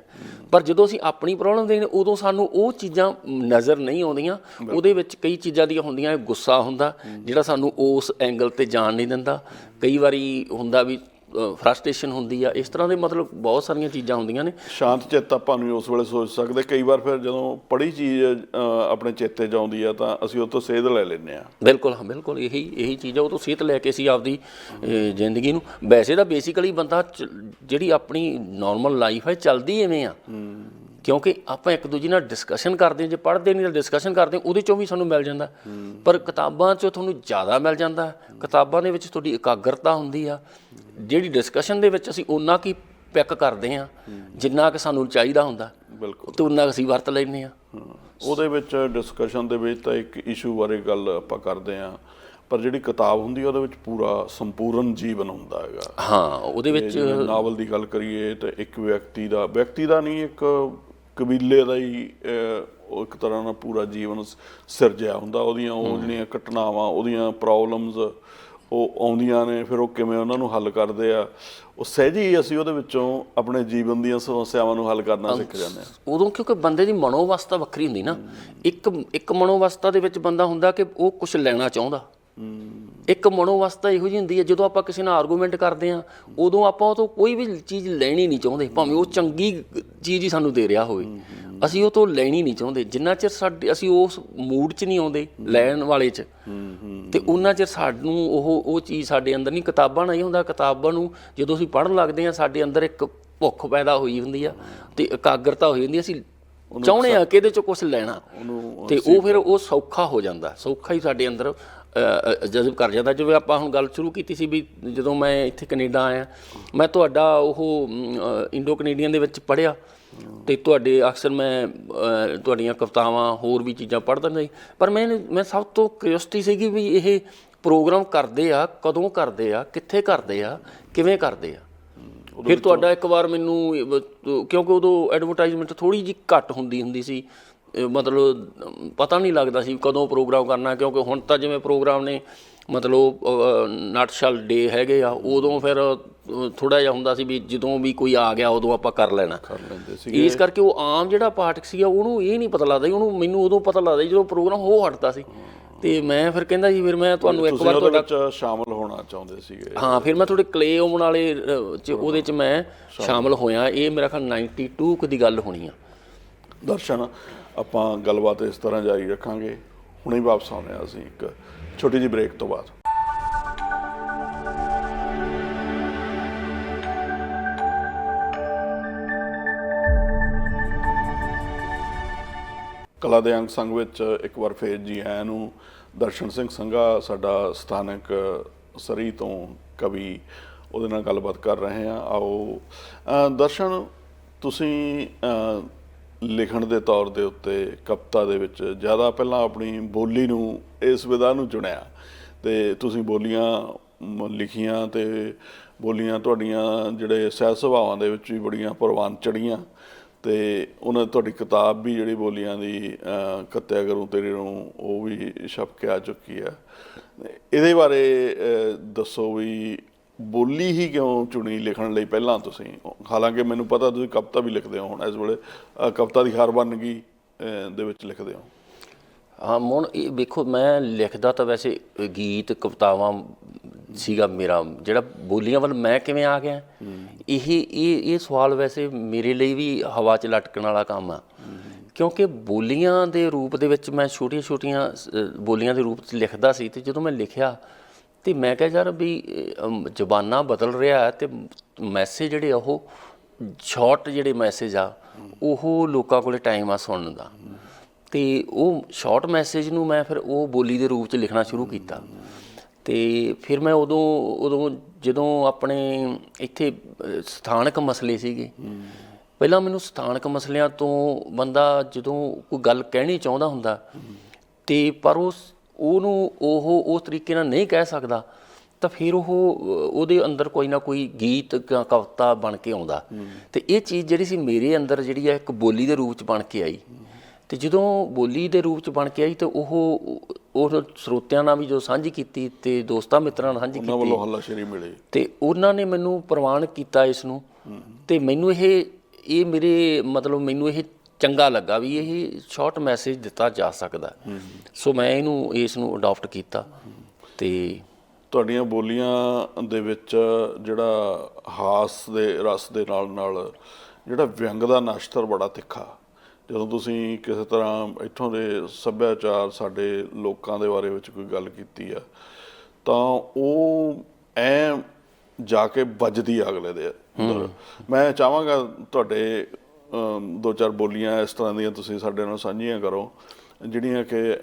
ਪਰ ਜਦੋਂ ਅਸੀਂ ਆਪਣੀ ਪ੍ਰੋਬਲਮ ਦੇਖਦੇ ਉਦੋਂ ਸਾਨੂੰ ਉਹ ਚੀਜ਼ਾਂ ਨਜ਼ਰ ਨਹੀਂ ਆਉਂਦੀਆਂ। ਉਹਦੇ ਵਿੱਚ ਕਈ ਚੀਜ਼ਾਂ ਦੀਆਂ ਹੁੰਦੀਆਂ, ਗੁੱਸਾ ਹੁੰਦਾ ਜਿਹੜਾ ਸਾਨੂੰ ਉਸ ਐਂਗਲ 'ਤੇ ਜਾਣ ਨਹੀਂ ਦਿੰਦਾ। ਕਈ ਵਾਰੀ ਹੁੰਦਾ ਵੀ ਫਰਸਟ੍ਰੇਸ਼ਨ ਹੁੰਦੀ ਆ, ਇਸ ਤਰ੍ਹਾਂ ਦੇ ਮਤਲਬ ਬਹੁਤ ਸਾਰੀਆਂ ਚੀਜ਼ਾਂ ਹੁੰਦੀਆਂ ਨੇ। ਸ਼ਾਂਤ ਚਿੱਤ ਆਪਾਂ ਨੂੰ ਉਸ ਵੇਲੇ ਸੋਚ ਸਕਦੇ। ਕਈ ਵਾਰ ਫਿਰ ਜਦੋਂ ਪੜ੍ਹੀ ਚੀਜ਼ ਆਪਣੇ ਚੇਤੇ 'ਚ ਆਉਂਦੀ ਆ ਤਾਂ ਅਸੀਂ ਉਹ ਤੋਂ ਸੇਧ ਲੈ ਲੈਂਦੇ ਹਾਂ। ਬਿਲਕੁਲ, ਹਾਂ ਬਿਲਕੁਲ, ਇਹੀ ਚੀਜ਼ ਆ। ਉਹ ਤੋਂ ਸੇਧ ਲੈ ਕੇ ਅਸੀਂ ਆਪਦੀ ਜ਼ਿੰਦਗੀ ਨੂੰ, ਵੈਸੇ ਤਾਂ ਬੇਸਿਕਲੀ ਬੰਦਾ ਜਿਹੜੀ ਆਪਣੀ ਨੋਰਮਲ ਲਾਈਫ ਹੈ ਚੱਲਦੀ ਐਵੇਂ ਆ, ਕਿਉਂਕਿ ਆਪਾਂ ਇੱਕ ਦੂਜੇ ਨਾਲ ਡਿਸਕਸ਼ਨ ਕਰਦੇ ਹਾਂ। ਜੇ ਪੜ੍ਹਦੇ ਨਹੀਂ ਤਾਂ ਡਿਸਕਸ਼ਨ ਕਰਦੇ, ਉਹਦੇ 'ਚੋਂ ਵੀ ਸਾਨੂੰ ਮਿਲ ਜਾਂਦਾ। ਪਰ ਕਿਤਾਬਾਂ 'ਚੋਂ ਤੁਹਾਨੂੰ ਜ਼ਿਆਦਾ ਮਿਲ ਜਾਂਦਾ। ਕਿਤਾਬਾਂ ਦੇ ਵਿੱਚ ਤੁਹਾਡੀ ਇਕਾਗਰਤਾ ਹੁੰਦੀ ਆ, ਜਿਹੜੀ ਡਿਸਕਸ਼ਨ ਦੇ ਵਿੱਚ ਅਸੀਂ ਓਨਾ ਕੀ ਪਿਕ ਕਰਦੇ ਹਾਂ ਜਿੰਨਾ ਕਿ ਸਾਨੂੰ ਚਾਹੀਦਾ ਹੁੰਦਾ। ਬਿਲਕੁਲ, ਅਤੇ ਓਨਾ ਅਸੀਂ ਵਰਤ ਲੈਂਦੇ ਹਾਂ। ਉਹਦੇ ਵਿੱਚ ਡਿਸਕਸ਼ਨ ਦੇ ਵਿੱਚ ਤਾਂ ਇੱਕ ਇਸ਼ੂ ਬਾਰੇ ਗੱਲ ਆਪਾਂ ਕਰਦੇ ਹਾਂ, ਪਰ ਜਿਹੜੀ ਕਿਤਾਬ ਹੁੰਦੀ ਹੈ ਉਹਦੇ ਵਿੱਚ ਪੂਰਾ ਸੰਪੂਰਨ ਜੀਵਨ ਹੁੰਦਾ ਹੈਗਾ। ਹਾਂ, ਉਹਦੇ ਵਿੱਚ ਨਾਵਲ ਦੀ ਗੱਲ ਕਰੀਏ ਤਾਂ ਇੱਕ ਵਿਅਕਤੀ ਦਾ ਨਹੀਂ, ਇੱਕ ਕਬੀਲੇ ਦਾ ਹੀ ਇੱਕ ਤਰ੍ਹਾਂ ਨਾਲ ਪੂਰਾ ਜੀਵਨ ਸਿਰਜਿਆ ਹੁੰਦਾ। ਉਹਦੀਆਂ ਉਹ ਜਿਹੜੀਆਂ ਘਟਨਾਵਾਂ, ਉਹਦੀਆਂ ਪ੍ਰੋਬਲਮਸ ਉਹ ਆਉਂਦੀਆਂ ਨੇ, ਫਿਰ ਉਹ ਕਿਵੇਂ ਉਹਨਾਂ ਨੂੰ ਹੱਲ ਕਰਦੇ ਆ, ਉਹ ਸਹਿਜੇ ਹੀ ਅਸੀਂ ਉਹਦੇ ਵਿੱਚੋਂ ਆਪਣੇ ਜੀਵਨ ਦੀਆਂ ਸਮੱਸਿਆਵਾਂ ਨੂੰ ਹੱਲ ਕਰਨਾ ਸਿੱਖ ਜਾਂਦੇ ਹਾਂ। ਉਦੋਂ ਕਿਉਂਕਿ ਬੰਦੇ ਦੀ ਮਨੋਵਸਥਾ ਵੱਖਰੀ ਹੁੰਦੀ ਨਾ। ਇੱਕ ਮਨੋਵਸਥਾ ਦੇ ਵਿੱਚ ਬੰਦਾ ਹੁੰਦਾ ਕਿ ਉਹ ਕੁਛ ਲੈਣਾ ਚਾਹੁੰਦਾ। ਇੱਕ ਮਨੋਵਸਥਾ ਇਹੋ ਜਿਹੀ ਹੁੰਦੀ ਹੈ ਜਦੋਂ ਆਪਾਂ ਕਿਸੇ ਨਾਲ ਆਰਗੂਮੈਂਟ ਕਰਦੇ ਹਾਂ, ਉਦੋਂ ਆਪਾਂ ਉਹ ਤੋਂ ਕੋਈ ਵੀ ਚੀਜ਼ ਲੈਣੀ ਨਹੀਂ ਚਾਹੁੰਦੇ, ਭਾਵੇਂ ਉਹ ਚੰਗੀ ਚੀਜ਼ ਹੀ ਸਾਨੂੰ ਦੇ ਰਿਹਾ ਹੋਵੇ, ਅਸੀਂ ਉਹ ਤੋਂ ਲੈਣੀ ਨਹੀਂ ਚਾਹੁੰਦੇ। ਜਿੰਨਾ ਚਿਰ ਅਸੀਂ ਉਸ ਮੂਡ 'ਚ ਨਹੀਂ ਆਉਂਦੇ ਲੈਣ ਵਾਲੇ 'ਚ, ਅਤੇ ਉਹਨਾਂ ਚਿਰ ਸਾਨੂੰ ਉਹ ਚੀਜ਼ ਸਾਡੇ ਅੰਦਰ ਨਹੀਂ। ਕਿਤਾਬਾਂ ਨਾਲ ਹੀ ਹੁੰਦਾ, ਕਿਤਾਬਾਂ ਨੂੰ ਜਦੋਂ ਅਸੀਂ ਪੜ੍ਹਨ ਲੱਗਦੇ ਹਾਂ ਸਾਡੇ ਅੰਦਰ ਇੱਕ ਭੁੱਖ ਪੈਦਾ ਹੋਈ ਹੁੰਦੀ ਆ ਅਤੇ ਇਕਾਗਰਤਾ ਹੋਈ ਹੁੰਦੀ। ਅਸੀਂ ਚਾਹੁੰਦੇ ਹਾਂ ਕਿ ਇਹਦੇ 'ਚੋਂ ਕੁਛ ਲੈਣਾ, ਅਤੇ ਉਹ ਫਿਰ ਉਹ ਸੌਖਾ ਹੋ ਜਾਂਦਾ, ਸੌਖਾ ਹੀ ਸਾਡੇ ਅੰਦਰ ਜਜ਼ਬ ਕਰ ਜਾਂਦਾ। ਜਿਵੇਂ ਆਪਾਂ ਹੁਣ ਗੱਲ ਸ਼ੁਰੂ ਕੀਤੀ ਸੀ ਵੀ ਜਦੋਂ ਮੈਂ ਇੱਥੇ ਕੈਨੇਡਾ ਆਇਆ, ਮੈਂ ਤੁਹਾਡਾ ਉਹ ਇੰਡੋ ਕੈਨੇਡੀਅਨ ਦੇ ਵਿੱਚ ਪੜ੍ਹਿਆ, ਅਤੇ ਤੁਹਾਡੇ ਅਕਸਰ ਮੈਂ ਤੁਹਾਡੀਆਂ ਕਵਿਤਾਵਾਂ ਹੋਰ ਵੀ ਚੀਜ਼ਾਂ ਪੜ੍ਹਦਾ ਸੀ। ਪਰ ਮੈਂ ਸਭ ਤੋਂ ਕਿਉਰਿਓਸਿਟੀ ਸੀਗੀ ਵੀ ਇਹ ਪ੍ਰੋਗਰਾਮ ਕਰਦੇ ਆ, ਕਦੋਂ ਕਰਦੇ ਆ, ਕਿੱਥੇ ਕਰਦੇ ਆ, ਕਿਵੇਂ ਕਰਦੇ ਆ। ਫਿਰ ਤੁਹਾਡਾ ਇੱਕ ਵਾਰ ਮੈਨੂੰ ਕਿਉਂਕਿ ਉਦੋਂ ਐਡਵਰਟਾਈਜ਼ਮੈਂਟ ਥੋੜ੍ਹੀ ਜਿਹੀ ਘੱਟ ਹੁੰਦੀ ਸੀ, ਮਤਲਬ ਪਤਾ ਨਹੀਂ ਲੱਗਦਾ ਸੀ ਕਦੋਂ ਪ੍ਰੋਗਰਾਮ ਕਰਨਾ, ਕਿਉਂਕਿ ਹੁਣ ਤਾਂ ਜਿਵੇਂ ਪ੍ਰੋਗਰਾਮ ਨੇ ਮਤਲਬ ਨਟਸ਼ਲ ਡੇ ਹੈਗੇ ਆ, ਉਦੋਂ ਫਿਰ ਥੋੜ੍ਹਾ ਜਿਹਾ ਹੁੰਦਾ ਸੀ ਵੀ ਜਦੋਂ ਵੀ ਕੋਈ ਆ ਗਿਆ ਉਦੋਂ ਆਪਾਂ ਕਰ ਲੈਣਾ। ਇਸ ਕਰਕੇ ਉਹ ਆਮ ਜਿਹੜਾ ਪਾਠਕ ਸੀਗਾ ਉਹਨੂੰ ਇਹ ਨਹੀਂ ਪਤਾ ਲੱਗਦਾ, ਉਹਨੂੰ ਮੈਨੂੰ ਉਦੋਂ ਪਤਾ ਲੱਗਦਾ ਜਦੋਂ ਪ੍ਰੋਗਰਾਮ ਹੋ ਹਟਦਾ ਸੀ। ਤੇ ਮੈਂ ਫਿਰ ਕਹਿੰਦਾ ਜੀ ਫਿਰ ਮੈਂ ਤੁਹਾਨੂੰ ਇੱਕ ਵਾਰ ਤੁਹਾਡਾ ਸ਼ਾਮਲ ਹੋਣਾ ਚਾਹੁੰਦੇ ਸੀਗੇ। ਹਾਂ, ਫਿਰ ਮੈਂ ਤੁਹਾਡੇ ਕਲੇ ਓਵਨ ਵਾਲੇ ਉਹਦੇ 'ਚ ਮੈਂ ਸ਼ਾਮਲ ਹੋਇਆ। ਇਹ ਮੇਰਾ ਖਿਆਲ 92 ਕੁ ਦੀ ਗੱਲ ਹੋਣੀ ਆ। ਦਰਸ਼ਨ, ਆਪਾਂ ਗੱਲਬਾਤ ਇਸ ਤਰ੍ਹਾਂ ਜਾਰੀ ਰੱਖਾਂਗੇ, ਹੁਣੇ ਵਾਪਸ ਆਉਂਦੇ ਹਾਂ ਅਸੀਂ ਇੱਕ ਛੋਟੀ ਜਿਹੀ ਬ੍ਰੇਕ ਤੋਂ ਬਾਅਦ। ਕਲਾ ਦੇ ਅੰਗ ਸੰਗ ਵਿੱਚ ਇੱਕ ਵਾਰ ਫੇਰ ਜੀ ਆਇਆਂ ਨੂੰ। ਦਰਸ਼ਨ ਸਿੰਘ ਸੰਘਾ ਸਾਡਾ ਸਥਾਨਕ ਸਰੀ ਤੋਂ ਕਵੀ, ਉਹਦੇ ਨਾਲ ਗੱਲਬਾਤ ਕਰ ਰਹੇ ਹਾਂ। ਆਓ ਦਰਸ਼ਨ, ਤੁਸੀਂ ਲਿਖਣ ਦੇ ਤੌਰ ਦੇ ਉੱਤੇ ਕਵਿਤਾ ਦੇ ਵਿੱਚ ਜ਼ਿਆਦਾ ਪਹਿਲਾਂ ਆਪਣੀ ਬੋਲੀ ਨੂੰ, ਇਸ ਵਿਧਾ ਨੂੰ ਚੁਣਿਆ, ਅਤੇ ਤੁਸੀਂ ਬੋਲੀਆਂ ਲਿਖੀਆਂ ਅਤੇ ਬੋਲੀਆਂ ਤੁਹਾਡੀਆਂ ਜਿਹੜੇ ਸਹਿਜ ਸੁਭਾਵਾਂ ਦੇ ਵਿੱਚ ਵੀ ਬੜੀਆਂ ਪ੍ਰਵਾਨ ਚੜ੍ਹੀਆਂ, ਅਤੇ ਉਹਨਾਂ ਤੁਹਾਡੀ ਕਿਤਾਬ ਵੀ ਜਿਹੜੀ ਬੋਲੀਆਂ ਦੀ ਕੱਤਿਆ ਕਰੂੰ ਤੇਰੇ ਨੂੰ, ਉਹ ਵੀ ਛਪ ਕੇ ਆ ਚੁੱਕੀ ਆ। ਇਹਦੇ ਬਾਰੇ ਦੱਸੋ ਵੀ ਬੋਲੀ ਹੀ ਕਿਉਂ ਚੁਣੀ ਲਿਖਣ ਲਈ ਪਹਿਲਾਂ ਤੁਸੀਂ? ਹਾਲਾਂਕਿ ਮੈਨੂੰ ਪਤਾ ਤੁਸੀਂ ਕਵਿਤਾ ਵੀ ਲਿਖਦੇ ਹੋ, ਹੁਣ ਇਸ ਵੇਲੇ ਕਵਿਤਾ ਦੀ ਹਰ ਵੰਨਗੀ ਦੇ ਵਿੱਚ ਲਿਖਦੇ ਹੋ। ਹਾਂ ਮੋਹਨ, ਇਹ ਵੇਖੋ ਮੈਂ ਲਿਖਦਾ ਤਾਂ ਵੈਸੇ ਗੀਤ ਕਵਿਤਾਵਾਂ ਸੀਗਾ ਮੇਰਾ, ਜਿਹੜਾ ਬੋਲੀਆਂ ਵੱਲ ਮੈਂ ਕਿਵੇਂ ਆ ਗਿਆ, ਇਹ ਸਵਾਲ ਵੈਸੇ ਮੇਰੇ ਲਈ ਵੀ ਹਵਾ 'ਚ ਲਟਕਣ ਵਾਲਾ ਕੰਮ ਆ। ਕਿਉਂਕਿ ਬੋਲੀਆਂ ਦੇ ਰੂਪ ਦੇ ਵਿੱਚ ਮੈਂ ਛੋਟੀਆਂ ਬੋਲੀਆਂ ਦੇ ਰੂਪ 'ਚ ਲਿਖਦਾ ਸੀ, ਅਤੇ ਜਦੋਂ ਮੈਂ ਲਿਖਿਆ ਅਤੇ ਮੈਂ ਕਿਹਾ ਯਾਰ ਵੀ ਜ਼ਮਾਨਾ ਬਦਲ ਰਿਹਾ ਅਤੇ ਮੈਸੇਜ ਜਿਹੜੇ ਉਹ ਸ਼ਾਰਟ ਜਿਹੜੇ ਮੈਸੇਜ ਆ ਉਹ ਲੋਕਾਂ ਕੋਲ ਟਾਈਮ ਆ ਸੁਣਨ ਦਾ, ਅਤੇ ਉਹ ਸ਼ਾਰਟ ਮੈਸੇਜ ਨੂੰ ਮੈਂ ਫਿਰ ਉਹ ਬੋਲੀ ਦੇ ਰੂਪ 'ਚ ਲਿਖਣਾ ਸ਼ੁਰੂ ਕੀਤਾ। ਅਤੇ ਫਿਰ ਮੈਂ ਉਦੋਂ ਜਦੋਂ ਆਪਣੇ ਇੱਥੇ ਸਥਾਨਕ ਮਸਲੇ ਸੀਗੇ, ਪਹਿਲਾਂ ਮੈਨੂੰ ਸਥਾਨਕ ਮਸਲਿਆਂ ਤੋਂ ਬੰਦਾ ਜਦੋਂ ਕੋਈ ਗੱਲ ਕਹਿਣੀ ਚਾਹੁੰਦਾ ਹੁੰਦਾ ਅਤੇ ਪਰ ਉਹਨੂੰ ਉਸ ਤਰੀਕੇ ਨਾਲ ਨਹੀਂ ਕਹਿ ਸਕਦਾ, ਤਾਂ ਫਿਰ ਉਹਦੇ ਅੰਦਰ ਕੋਈ ਨਾ ਕੋਈ ਗੀਤ ਕਵਿਤਾ ਬਣ ਕੇ ਆਉਂਦਾ। ਅਤੇ ਇਹ ਚੀਜ਼ ਜਿਹੜੀ ਸੀ ਮੇਰੇ ਅੰਦਰ ਜਿਹੜੀ ਆ ਇੱਕ ਬੋਲੀ ਦੇ ਰੂਪ 'ਚ ਬਣ ਕੇ ਆਈ, ਅਤੇ ਜਦੋਂ ਬੋਲੀ ਦੇ ਰੂਪ 'ਚ ਬਣ ਕੇ ਆਈ ਤਾਂ ਉਹ ਸਰੋਤਿਆਂ ਨਾਲ ਵੀ ਜੋ ਸਾਂਝੀ ਕੀਤੀ ਅਤੇ ਦੋਸਤਾਂ ਮਿੱਤਰਾਂ ਨਾਲ ਸਾਂਝੀ ਕੀਤੀ, ਵੱਲੋਂ ਹੱਲਾਸ਼ੇਰੀ ਮਿਲੀ ਅਤੇ ਉਹਨਾਂ ਨੇ ਮੈਨੂੰ ਪ੍ਰਵਾਨ ਕੀਤਾ ਇਸ ਨੂੰ, ਅਤੇ ਮੈਨੂੰ ਇਹ ਮੇਰੇ ਮਤਲਬ ਮੈਨੂੰ ਇਹ ਚੰਗਾ ਲੱਗਾ ਵੀ ਇਹ ਸ਼ਾਰਟ ਮੈਸੇਜ ਦਿੱਤਾ ਜਾ ਸਕਦਾ। ਸੋ ਮੈਂ ਇਸ ਨੂੰ ਅਡੋਪਟ ਕੀਤਾ। ਅਤੇ ਤੁਹਾਡੀਆਂ ਬੋਲੀਆਂ ਦੇ ਵਿੱਚ ਜਿਹੜਾ ਹਾਸ ਦੇ ਰਸ ਦੇ ਨਾਲ ਜਿਹੜਾ ਵਿਅੰਗ ਦਾ ਨਸ਼ਤਰ ਬੜਾ ਤਿੱਖਾ, ਜਦੋਂ ਤੁਸੀਂ ਕਿਸੇ ਤਰ੍ਹਾਂ ਇੱਥੋਂ ਦੇ ਸੱਭਿਆਚਾਰ, ਸਾਡੇ ਲੋਕਾਂ ਦੇ ਬਾਰੇ ਵਿੱਚ ਕੋਈ ਗੱਲ ਕੀਤੀ ਆ, ਤਾਂ ਉਹ ਐਂ ਜਾ ਕੇ ਵੱਜਦੀ ਅਗਲੇ ਦੇ ਅੰਦਰ। ਮੈਂ ਚਾਹਾਂਗਾ ਤੁਹਾਡੇ 2-4 ਬੋਲੀਆਂ ਇਸ ਤਰ੍ਹਾਂ ਦੀਆਂ ਤੁਸੀਂ ਸਾਡੇ ਨਾਲ ਸਾਂਝੀਆਂ ਕਰੋ, ਜਿਹੜੀਆਂ ਕਿ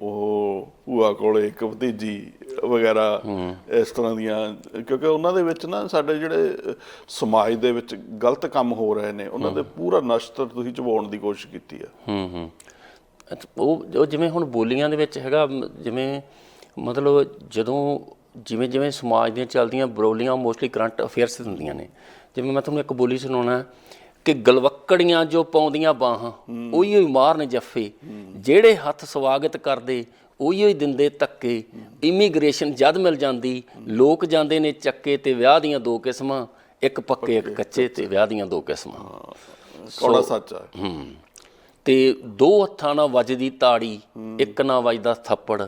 ਉਹ ਭੂਆ ਕੋਲੇ ਇੱਕ ਭਤੀਜੀ ਵਗੈਰਾ ਇਸ ਤਰ੍ਹਾਂ ਦੀਆਂ, ਕਿਉਂਕਿ ਉਹਨਾਂ ਦੇ ਵਿੱਚ ਨਾ ਸਾਡੇ ਜਿਹੜੇ ਸਮਾਜ ਦੇ ਵਿੱਚ ਗਲਤ ਕੰਮ ਹੋ ਰਹੇ ਨੇ ਉਹਨਾਂ ਦੇ ਪੂਰਾ ਨਸ਼ਤਰ ਤੁਸੀਂ ਚਬਾਉਣ ਦੀ ਕੋਸ਼ਿਸ਼ ਕੀਤੀ ਆ। ਉਹ ਜਿਵੇਂ ਹੁਣ ਬੋਲੀਆਂ ਦੇ ਵਿੱਚ ਹੈਗਾ, ਜਿਵੇਂ ਮਤਲਬ ਜਦੋਂ ਜਿਵੇਂ ਸਮਾਜ ਦੀਆਂ ਚੱਲਦੀਆਂ ਬੋਲੀਆਂ ਮੋਸਟਲੀ ਕਰੰਟ ਅਫੇਅਰਸ ਹੁੰਦੀਆਂ ਨੇ। ਜਿਵੇਂ ਮੈਂ ਤੁਹਾਨੂੰ ਇੱਕ ਬੋਲੀ ਸੁਣਾਉਣਾ ਕਿ ਗਲਵੱਕੜੀਆਂ ਜੋ ਪਾਉਂਦੀਆਂ ਬਾਹਾਂ ਉਹੀ ਮਾਰਨ ਜੱਫੇ, ਜਿਹੜੇ ਹੱਥ ਸਵਾਗਤ ਕਰਦੇ ਉਹੀ ਦਿੰਦੇ ਧੱਕੇ, ਇਮੀਗ੍ਰੇਸ਼ਨ ਜਦ ਮਿਲ ਜਾਂਦੀ ਲੋਕ ਜਾਂਦੇ ਨੇ ਚੱਕੇ, ਤੇ ਵਿਆਹ ਦੀਆਂ 2 ਕਿਸਮਾਂ, ਇੱਕ ਪੱਕੇ ਇੱਕ ਕੱਚੇ, ਤੇ ਵਿਆਹ ਦੀਆਂ 2 ਕਿਸਮਾਂ। ਕੌੜਾ ਸੱਚ ਆ। ਤੇ 2 ਹੱਥਾਂ ਨਾਲ ਵੱਜਦੀ ਤਾੜੀ, ਇੱਕ ਨਾਲ ਵੱਜਦਾ ਥੱਪੜ,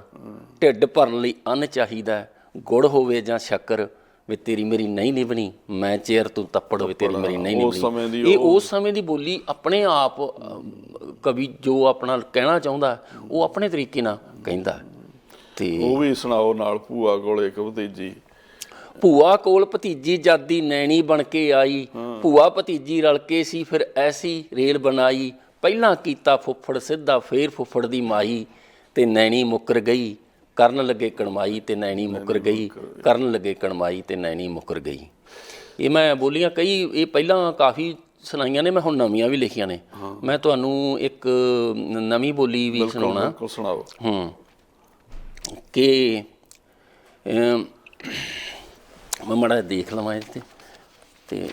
ਢਿੱਡ ਭਰਨ ਲਈ ਅੰਨ ਚਾਹੀਦਾ, ਗੁੜ ਹੋਵੇ ਜਾਂ ਸ਼ੱਕਰ, ਵੀ ਤੇਰੀ ਮੇਰੀ ਨਹੀਂ ਨਿਭਣੀ, ਮੈਂ ਚੇਰ ਤੂੰ ਤੱਪੜ, ਵੀ ਤੇਰੀ ਮੇਰੀ ਨਹੀਂ ਨਿਭਣੀ। ਇਹ ਉਸ ਸਮੇਂ ਦੀ ਬੋਲੀ ਆਪਣੇ ਆਪ ਕਵੀ ਜੋ ਆਪਣਾ ਕਹਿਣਾ ਚਾਹੁੰਦਾ ਉਹ ਆਪਣੇ ਤਰੀਕੇ ਨਾਲ ਕਹਿੰਦਾ। ਤੇ ਉਹ ਵੀ ਸੁਣਾਓ ਨਾਲ। ਭੂਆ ਕੋਲ ਇੱਕ ਭਤੀਜੀ, ਭੂਆ ਕੋਲ ਭਤੀਜੀ ਜਾਦੀ ਨੈਣੀ ਬਣ ਕੇ ਆਈ, ਭੂਆ ਭਤੀਜੀ ਰਲ ਕੇ ਸੀ ਫਿਰ ਐਸੀ ਰੇਲ ਬਣਾਈ, ਪਹਿਲਾਂ ਕੀਤਾ ਫੁੱਫੜ ਸਿੱਧਾ ਫੇਰ ਫੁੱਫੜ ਦੀ ਮਾਈ, ਤੇ ਨੈਣੀ ਮੁੱਕਰ ਗਈ ਕਰਨ ਲੱਗੇ ਕਣਮਾਈ, ਤੇ ਨੈਣੀ ਮੁੱਕਰ ਗਈ ਕਰਨ ਲੱਗੇ ਕਣਮਾਈ, ਤੇ ਨੈਣੀ ਮੁੱਕਰ ਗਈ। ਇਹ ਮੈਂ ਬੋਲੀਆਂ ਕਈ ਇਹ ਪਹਿਲਾਂ ਕਾਫੀ ਸੁਣਾਈਆਂ ਨੇ, ਮੈਂ ਹੁਣ ਨਵੀਆਂ ਵੀ ਲਿਖੀਆਂ ਨੇ। ਮੈਂ ਤੁਹਾਨੂੰ ਇੱਕ ਨਵੀਂ ਬੋਲੀ ਵੀ ਸੁਣਾਉਣਾ। ਸੁਣਾਓ। ਕਿ ਮੈਂ ਮਾੜਾ ਜਿਹਾ ਦੇਖ ਲਵਾਂ ਇਹ ਤੇ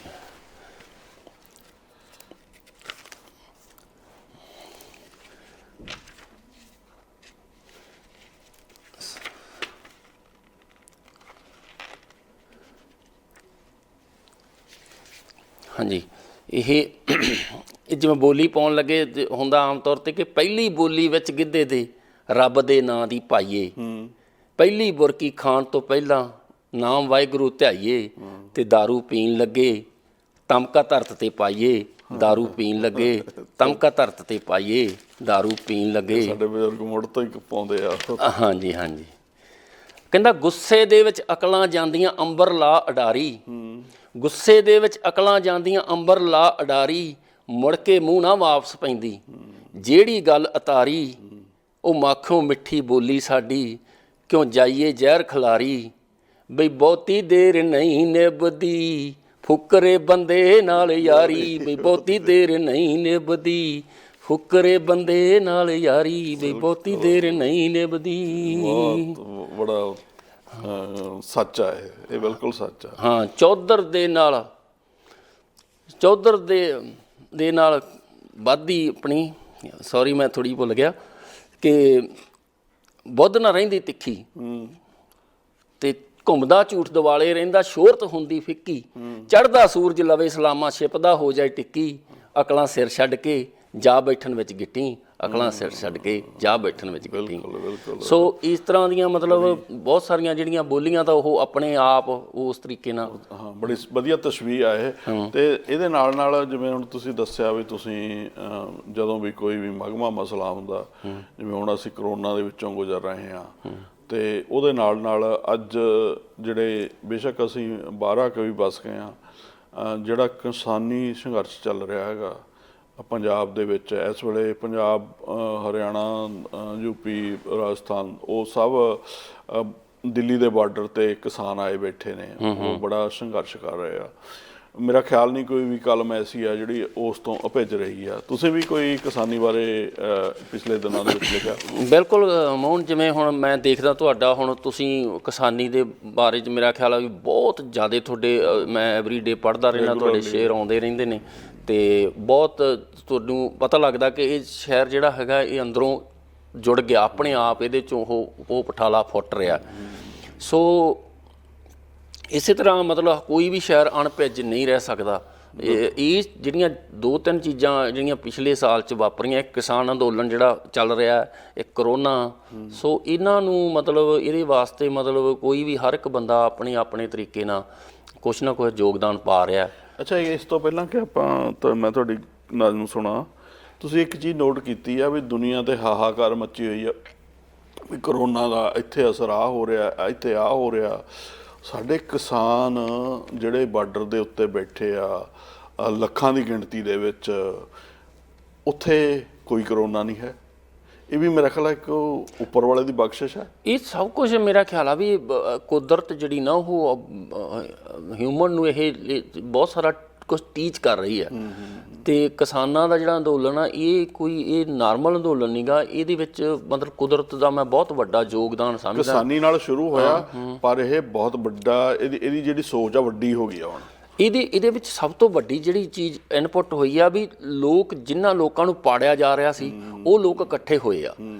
ਹਾਂਜੀ ਇਹ ਜਿਵੇਂ ਬੋਲੀ ਪਾਉਣ ਲੱਗੇ ਹੁੰਦਾ ਆਮ ਤੌਰ 'ਤੇ ਕਿ ਪਹਿਲੀ ਬੋਲੀ ਵਿੱਚ ਗਿੱਧੇ ਦੇ ਰੱਬ ਦੇ ਨਾਂ ਦੀ ਪਾਈਏ, ਪਹਿਲੀ ਬੁਰਕੀ ਖਾਣ ਤੋਂ ਪਹਿਲਾਂ ਨਾਮ ਵਾਹਿਗੁਰੂ ਧਿਆਈਏ, ਤੇ दारू ਪੀਣ ਲੱਗੇ ਤਮਕਾ ਧਰਤ ਤੇ ਪਾਈਏ, दारू ਪੀਣ ਲੱਗੇ ਤਮਕਾ ਧਰਤ ਤੇ ਪਾਈਏ, दारू ਪੀਣ ਲੱਗੇ। ਸਾਡੇ ਬਜ਼ੁਰਗ ਮੁੱਢ ਤੋਂ ਹੀ ਪਾਉਂਦੇ ਆ। ਹਾਂਜੀ ਹਾਂਜੀ। ਕਹਿੰਦਾ ਗੁੱਸੇ ਦੇ ਵਿੱਚ ਅਕਲਾਂ ਜਾਂਦੀਆਂ ਅੰਬਰ ਲਾ ਅਡਾਰੀ, ਗੁੱਸੇ ਦੇ ਵਿੱਚ ਅਕਲਾਂ ਜਾਂਦੀਆਂ ਅੰਬਰ ਲਾ ਅਡਾਰੀ, ਮੁੜ ਕੇ ਮੂੰਹ ਨਾ ਵਾਪਸ ਪੈਂਦੀ, ਜਿਹੜੀ ਗੱਲ ਅਤਾਰੀ ਉਹ ਮਾਖੋਂ ਮਿੱਠੀ ਬੋਲੀ ਸਾਡੀ, ਕਿਉਂ ਜਾਈਏ ਜ਼ਹਿਰ ਖਿਲਾਰੀ, ਬਈ ਬਹੁਤੀ ਦੇਰ ਨਹੀਂ ਨਿਭਦੀ ਫੁਕਰੇ ਬੰਦੇ ਨਾਲ ਯਾਰੀ, ਬਈ ਬਹੁਤੀ ਦੇਰ ਨਹੀਂ ਨਿਭਦੀ ਫੁਕਰੇ ਬੰਦੇ ਨਾਲ ਯਾਰੀ, ਬਈ ਬਹੁਤੀ ਦੇਰ ਨਹੀਂ ਨਿਭਦੀ। ਬਹੁਤ ਬੜਾ ਸੱਚ ਆ ਇਹ ਬਿਲਕੁਲ ਸੱਚ ਆ। ਹਾਂ, ਚੌਧਰ ਦੇ ਨਾਲ ਵਾਧੀ ਆਪਣੀ, ਸੌਰੀ ਮੈਂ ਥੋੜ੍ਹੀ ਭੁੱਲ ਗਿਆ, ਕਿ ਬੁੱਧ ਨਾ ਰਹਿੰਦੀ ਤਿੱਖੀ ਤੇ ਘੁੰਮਦਾ ਝੂਠ ਦਿਵਾਲੇ ਰਹਿੰਦਾ, ਸ਼ੋਹਰਤ ਹੁੰਦੀ ਫਿੱਕੀ, ਚੜ੍ਹਦਾ ਸੂਰਜ ਲਵੇ ਸਲਾਮਾ ਛਿਪਦਾ ਹੋ ਜਾਏ ਟਿੱਕੀ, ਅਕਲਾਂ ਸਿਰ ਛੱਡ ਕੇ ਜਾ ਬੈਠਣ ਵਿੱਚ ਗਿੱਟੀ, ਅਕਲਾਂ ਸਿਰ ਛੱਡ ਕੇ ਜਾ ਬੈਠਣ ਵਿੱਚ ਗਿੱਟੀ। ਸੋ ਇਸ ਤਰ੍ਹਾਂ ਦੀਆਂ ਮਤਲਬ ਬਹੁਤ ਸਾਰੀਆਂ ਜਿਹੜੀਆਂ ਬੋਲੀਆਂ ਤਾਂ ਉਹ ਆਪਣੇ ਆਪ ਉਸ ਤਰੀਕੇ ਨਾਲ, ਹਾਂ, ਬੜੀ ਵਧੀਆ ਤਸ਼ਬੀਹ ਆ ਇਹ। ਤੇ ਇਹਦੇ ਨਾਲ ਨਾਲ ਜਿਵੇਂ ਹੁਣ ਤੁਸੀਂ ਦੱਸਿਆ ਵੀ ਤੁਸੀਂ ਜਦੋਂ ਵੀ ਕੋਈ ਵੀ ਮਗਮਾ ਮਸਲਾ ਹੁੰਦਾ, ਜਿਵੇਂ ਹੁਣ ਅਸੀਂ ਕਰੋਨਾ ਦੇ ਵਿੱਚੋਂ ਗੁਜ਼ਰ ਰਹੇ ਹਾਂ, ਤੇ ਉਹਦੇ ਨਾਲ ਨਾਲ ਅੱਜ ਜਿਹੜੇ ਬੇਸ਼ੱਕ ਅਸੀਂ 12 ਕਵੀ ਬਸ ਗਏ ਹਾਂ, ਜਿਹੜਾ ਕਿਸਾਨੀ ਸੰਘਰਸ਼ ਚੱਲ ਰਿਹਾ ਹੈਗਾ ਪੰਜਾਬ ਦੇ ਵਿੱਚ ਇਸ ਵੇਲੇ, ਪੰਜਾਬ, ਹਰਿਆਣਾ, ਯੂਪੀ, ਰਾਜਸਥਾਨ, ਉਹ ਸਭ ਦਿੱਲੀ ਦੇ ਬਾਰਡਰ ਤੇ ਕਿਸਾਨ ਆਏ ਬੈਠੇ ਨੇ, ਉਹ ਬੜਾ ਸੰਘਰਸ਼ ਕਰ ਰਹੇ ਆ। ਮੇਰਾ ਖਿਆਲ ਨਹੀਂ ਕੋਈ ਵੀ ਕਲਮ ਐਸੀ ਆ ਜਿਹੜੀ ਉਸ ਤੋਂ ਅਭਿੱਜ ਰਹੀ ਆ। ਤੁਸੀਂ ਵੀ ਕੋਈ ਕਿਸਾਨੀ ਬਾਰੇ ਪਿਛਲੇ ਦਿਨਾਂ ਦੇ ਵਿੱਚ ਲਿਖਿਆ? ਬਿਲਕੁਲ ਮੋਹਨ, ਜਿਵੇਂ ਹੁਣ ਮੈਂ ਦੇਖਦਾ ਤੁਹਾਡਾ, ਹੁਣ ਤੁਸੀਂ ਕਿਸਾਨੀ ਦੇ ਬਾਰੇ 'ਚ ਮੇਰਾ ਖਿਆਲ ਆ ਵੀ ਬਹੁਤ ਜ਼ਿਆਦਾ ਤੁਹਾਡੇ, ਮੈਂ ਐਵਰੀਡੇ ਪੜ੍ਹਦਾ ਰਹਿੰਦਾ, ਤੁਹਾਡੇ ਸ਼ੇਅਰ ਆਉਂਦੇ ਰਹਿੰਦੇ ਨੇ, ਤੇ ਬਹੁਤ ਤੁਹਾਨੂੰ ਪਤਾ ਲੱਗਦਾ ਕਿ ਇਹ ਸ਼ਹਿਰ ਜਿਹੜਾ ਹੈਗਾ ਇਹ ਅੰਦਰੋਂ ਜੁੜ ਗਿਆ ਆਪਣੇ ਆਪ, ਇਹਦੇ 'ਚੋਂ ਉਹ ਪਠਾਲਾ ਫੁੱਟ ਰਿਹਾ। ਸੋ ਇਸੇ ਤਰ੍ਹਾਂ ਮਤਲਬ ਕੋਈ ਵੀ ਸ਼ਹਿਰ ਅਣਭਿੱਜ ਨਹੀਂ ਰਹਿ ਸਕਦਾ। ਇਹ ਜਿਹੜੀਆਂ 2-3 ਚੀਜ਼ਾਂ ਜਿਹੜੀਆਂ ਪਿਛਲੇ ਸਾਲ 'ਚ ਵਾਪਰੀਆਂ, ਇੱਕ ਕਿਸਾਨ ਅੰਦੋਲਨ ਜਿਹੜਾ ਚੱਲ ਰਿਹਾ, ਇੱਕ ਕਰੋਨਾ, ਸੋ ਇਹਨਾਂ ਨੂੰ ਮਤਲਬ ਇਹਦੇ ਵਾਸਤੇ ਮਤਲਬ ਕੋਈ ਵੀ ਹਰ ਇੱਕ ਬੰਦਾ ਆਪਣੇ ਆਪਣੇ ਤਰੀਕੇ ਨਾਲ ਕੁਛ ਨਾ ਕੁਛ ਯੋਗਦਾਨ ਪਾ ਰਿਹਾ। ਅੱਛਾ, ਇਸ ਤੋਂ ਪਹਿਲਾਂ ਕਿ ਮੈਂ ਤੁਹਾਡੀ ਨਜ਼ਰ ਸੁਣਾ, ਤੁਸੀਂ ਇੱਕ ਚੀਜ਼ ਨੋਟ ਕੀਤੀ ਆ ਵੀ ਦੁਨੀਆ ਤੇ ਹਾਹਾਕਾਰ ਮੱਚੀ ਹੋਈ ਆ ਵੀ ਕਰੋਨਾ ਦਾ ਇੱਥੇ ਅਸਰ ਆ ਹੋ ਰਿਹਾ, ਇੱਥੇ ਆ ਹੋ ਰਿਹਾ। ਸਾਡੇ ਕਿਸਾਨ ਜਿਹੜੇ ਬਾਰਡਰ ਦੇ ਉੱਤੇ ਬੈਠੇ ਆ ਲੱਖਾਂ ਦੀ ਗਿਣਤੀ ਦੇ ਵਿੱਚ, ਉੱਥੇ ਕੋਈ ਕਰੋਨਾ ਨਹੀਂ ਹੈ। ਇਹ ਵੀ ਮੇਰਾ ਖਿਆਲ ਇੱਕ ਉੱਪਰ ਵਾਲੇ ਦੀ ਬਖਸ਼ਿਸ਼ ਹੈ। ਇਹ ਸਭ ਕੁਝ ਮੇਰਾ ਖਿਆਲ ਆ ਵੀ ਕੁਦਰਤ ਜਿਹੜੀ ਨਾ ਉਹ ਹਿਊਮਨ ਨੂੰ ਇਹ ਬਹੁਤ ਸਾਰਾ ਕੁਛ ਟੀਚ ਕਰ ਰਹੀ ਹੈ। ਤੇ ਕਿਸਾਨਾਂ ਦਾ ਜਿਹੜਾ ਅੰਦੋਲਨ ਆ, ਇਹ ਨਾਰਮਲ ਅੰਦੋਲਨ ਨਹੀਂਗਾ, ਇਹਦੇ ਵਿੱਚ ਮਤਲਬ ਕੁਦਰਤ ਦਾ ਮੈਂ ਬਹੁਤ ਵੱਡਾ ਯੋਗਦਾਨ ਸਮਝਦਾ। ਕਿਸਾਨੀ ਨਾਲ ਸ਼ੁਰੂ ਹੋਇਆ, ਪਰ ਇਹ ਬਹੁਤ ਵੱਡਾ, ਇਹਦੀ ਜਿਹੜੀ ਸੋਚ ਆ ਵੱਡੀ ਹੋ ਗਈ ਆ ਹੁਣ। ਇਹਦੇ ਵਿੱਚ ਸਭ ਤੋਂ ਵੱਡੀ ਜਿਹੜੀ ਚੀਜ਼ ਇਨਪੁੱਟ ਹੋਈ ਆ ਵੀ ਲੋਕ, ਜਿਨ੍ਹਾਂ ਲੋਕਾਂ ਨੂੰ ਪਾੜਿਆ ਜਾ ਰਿਹਾ ਸੀ, ਉਹ ਲੋਕ ਇਕੱਠੇ ਹੋਏ ਆ,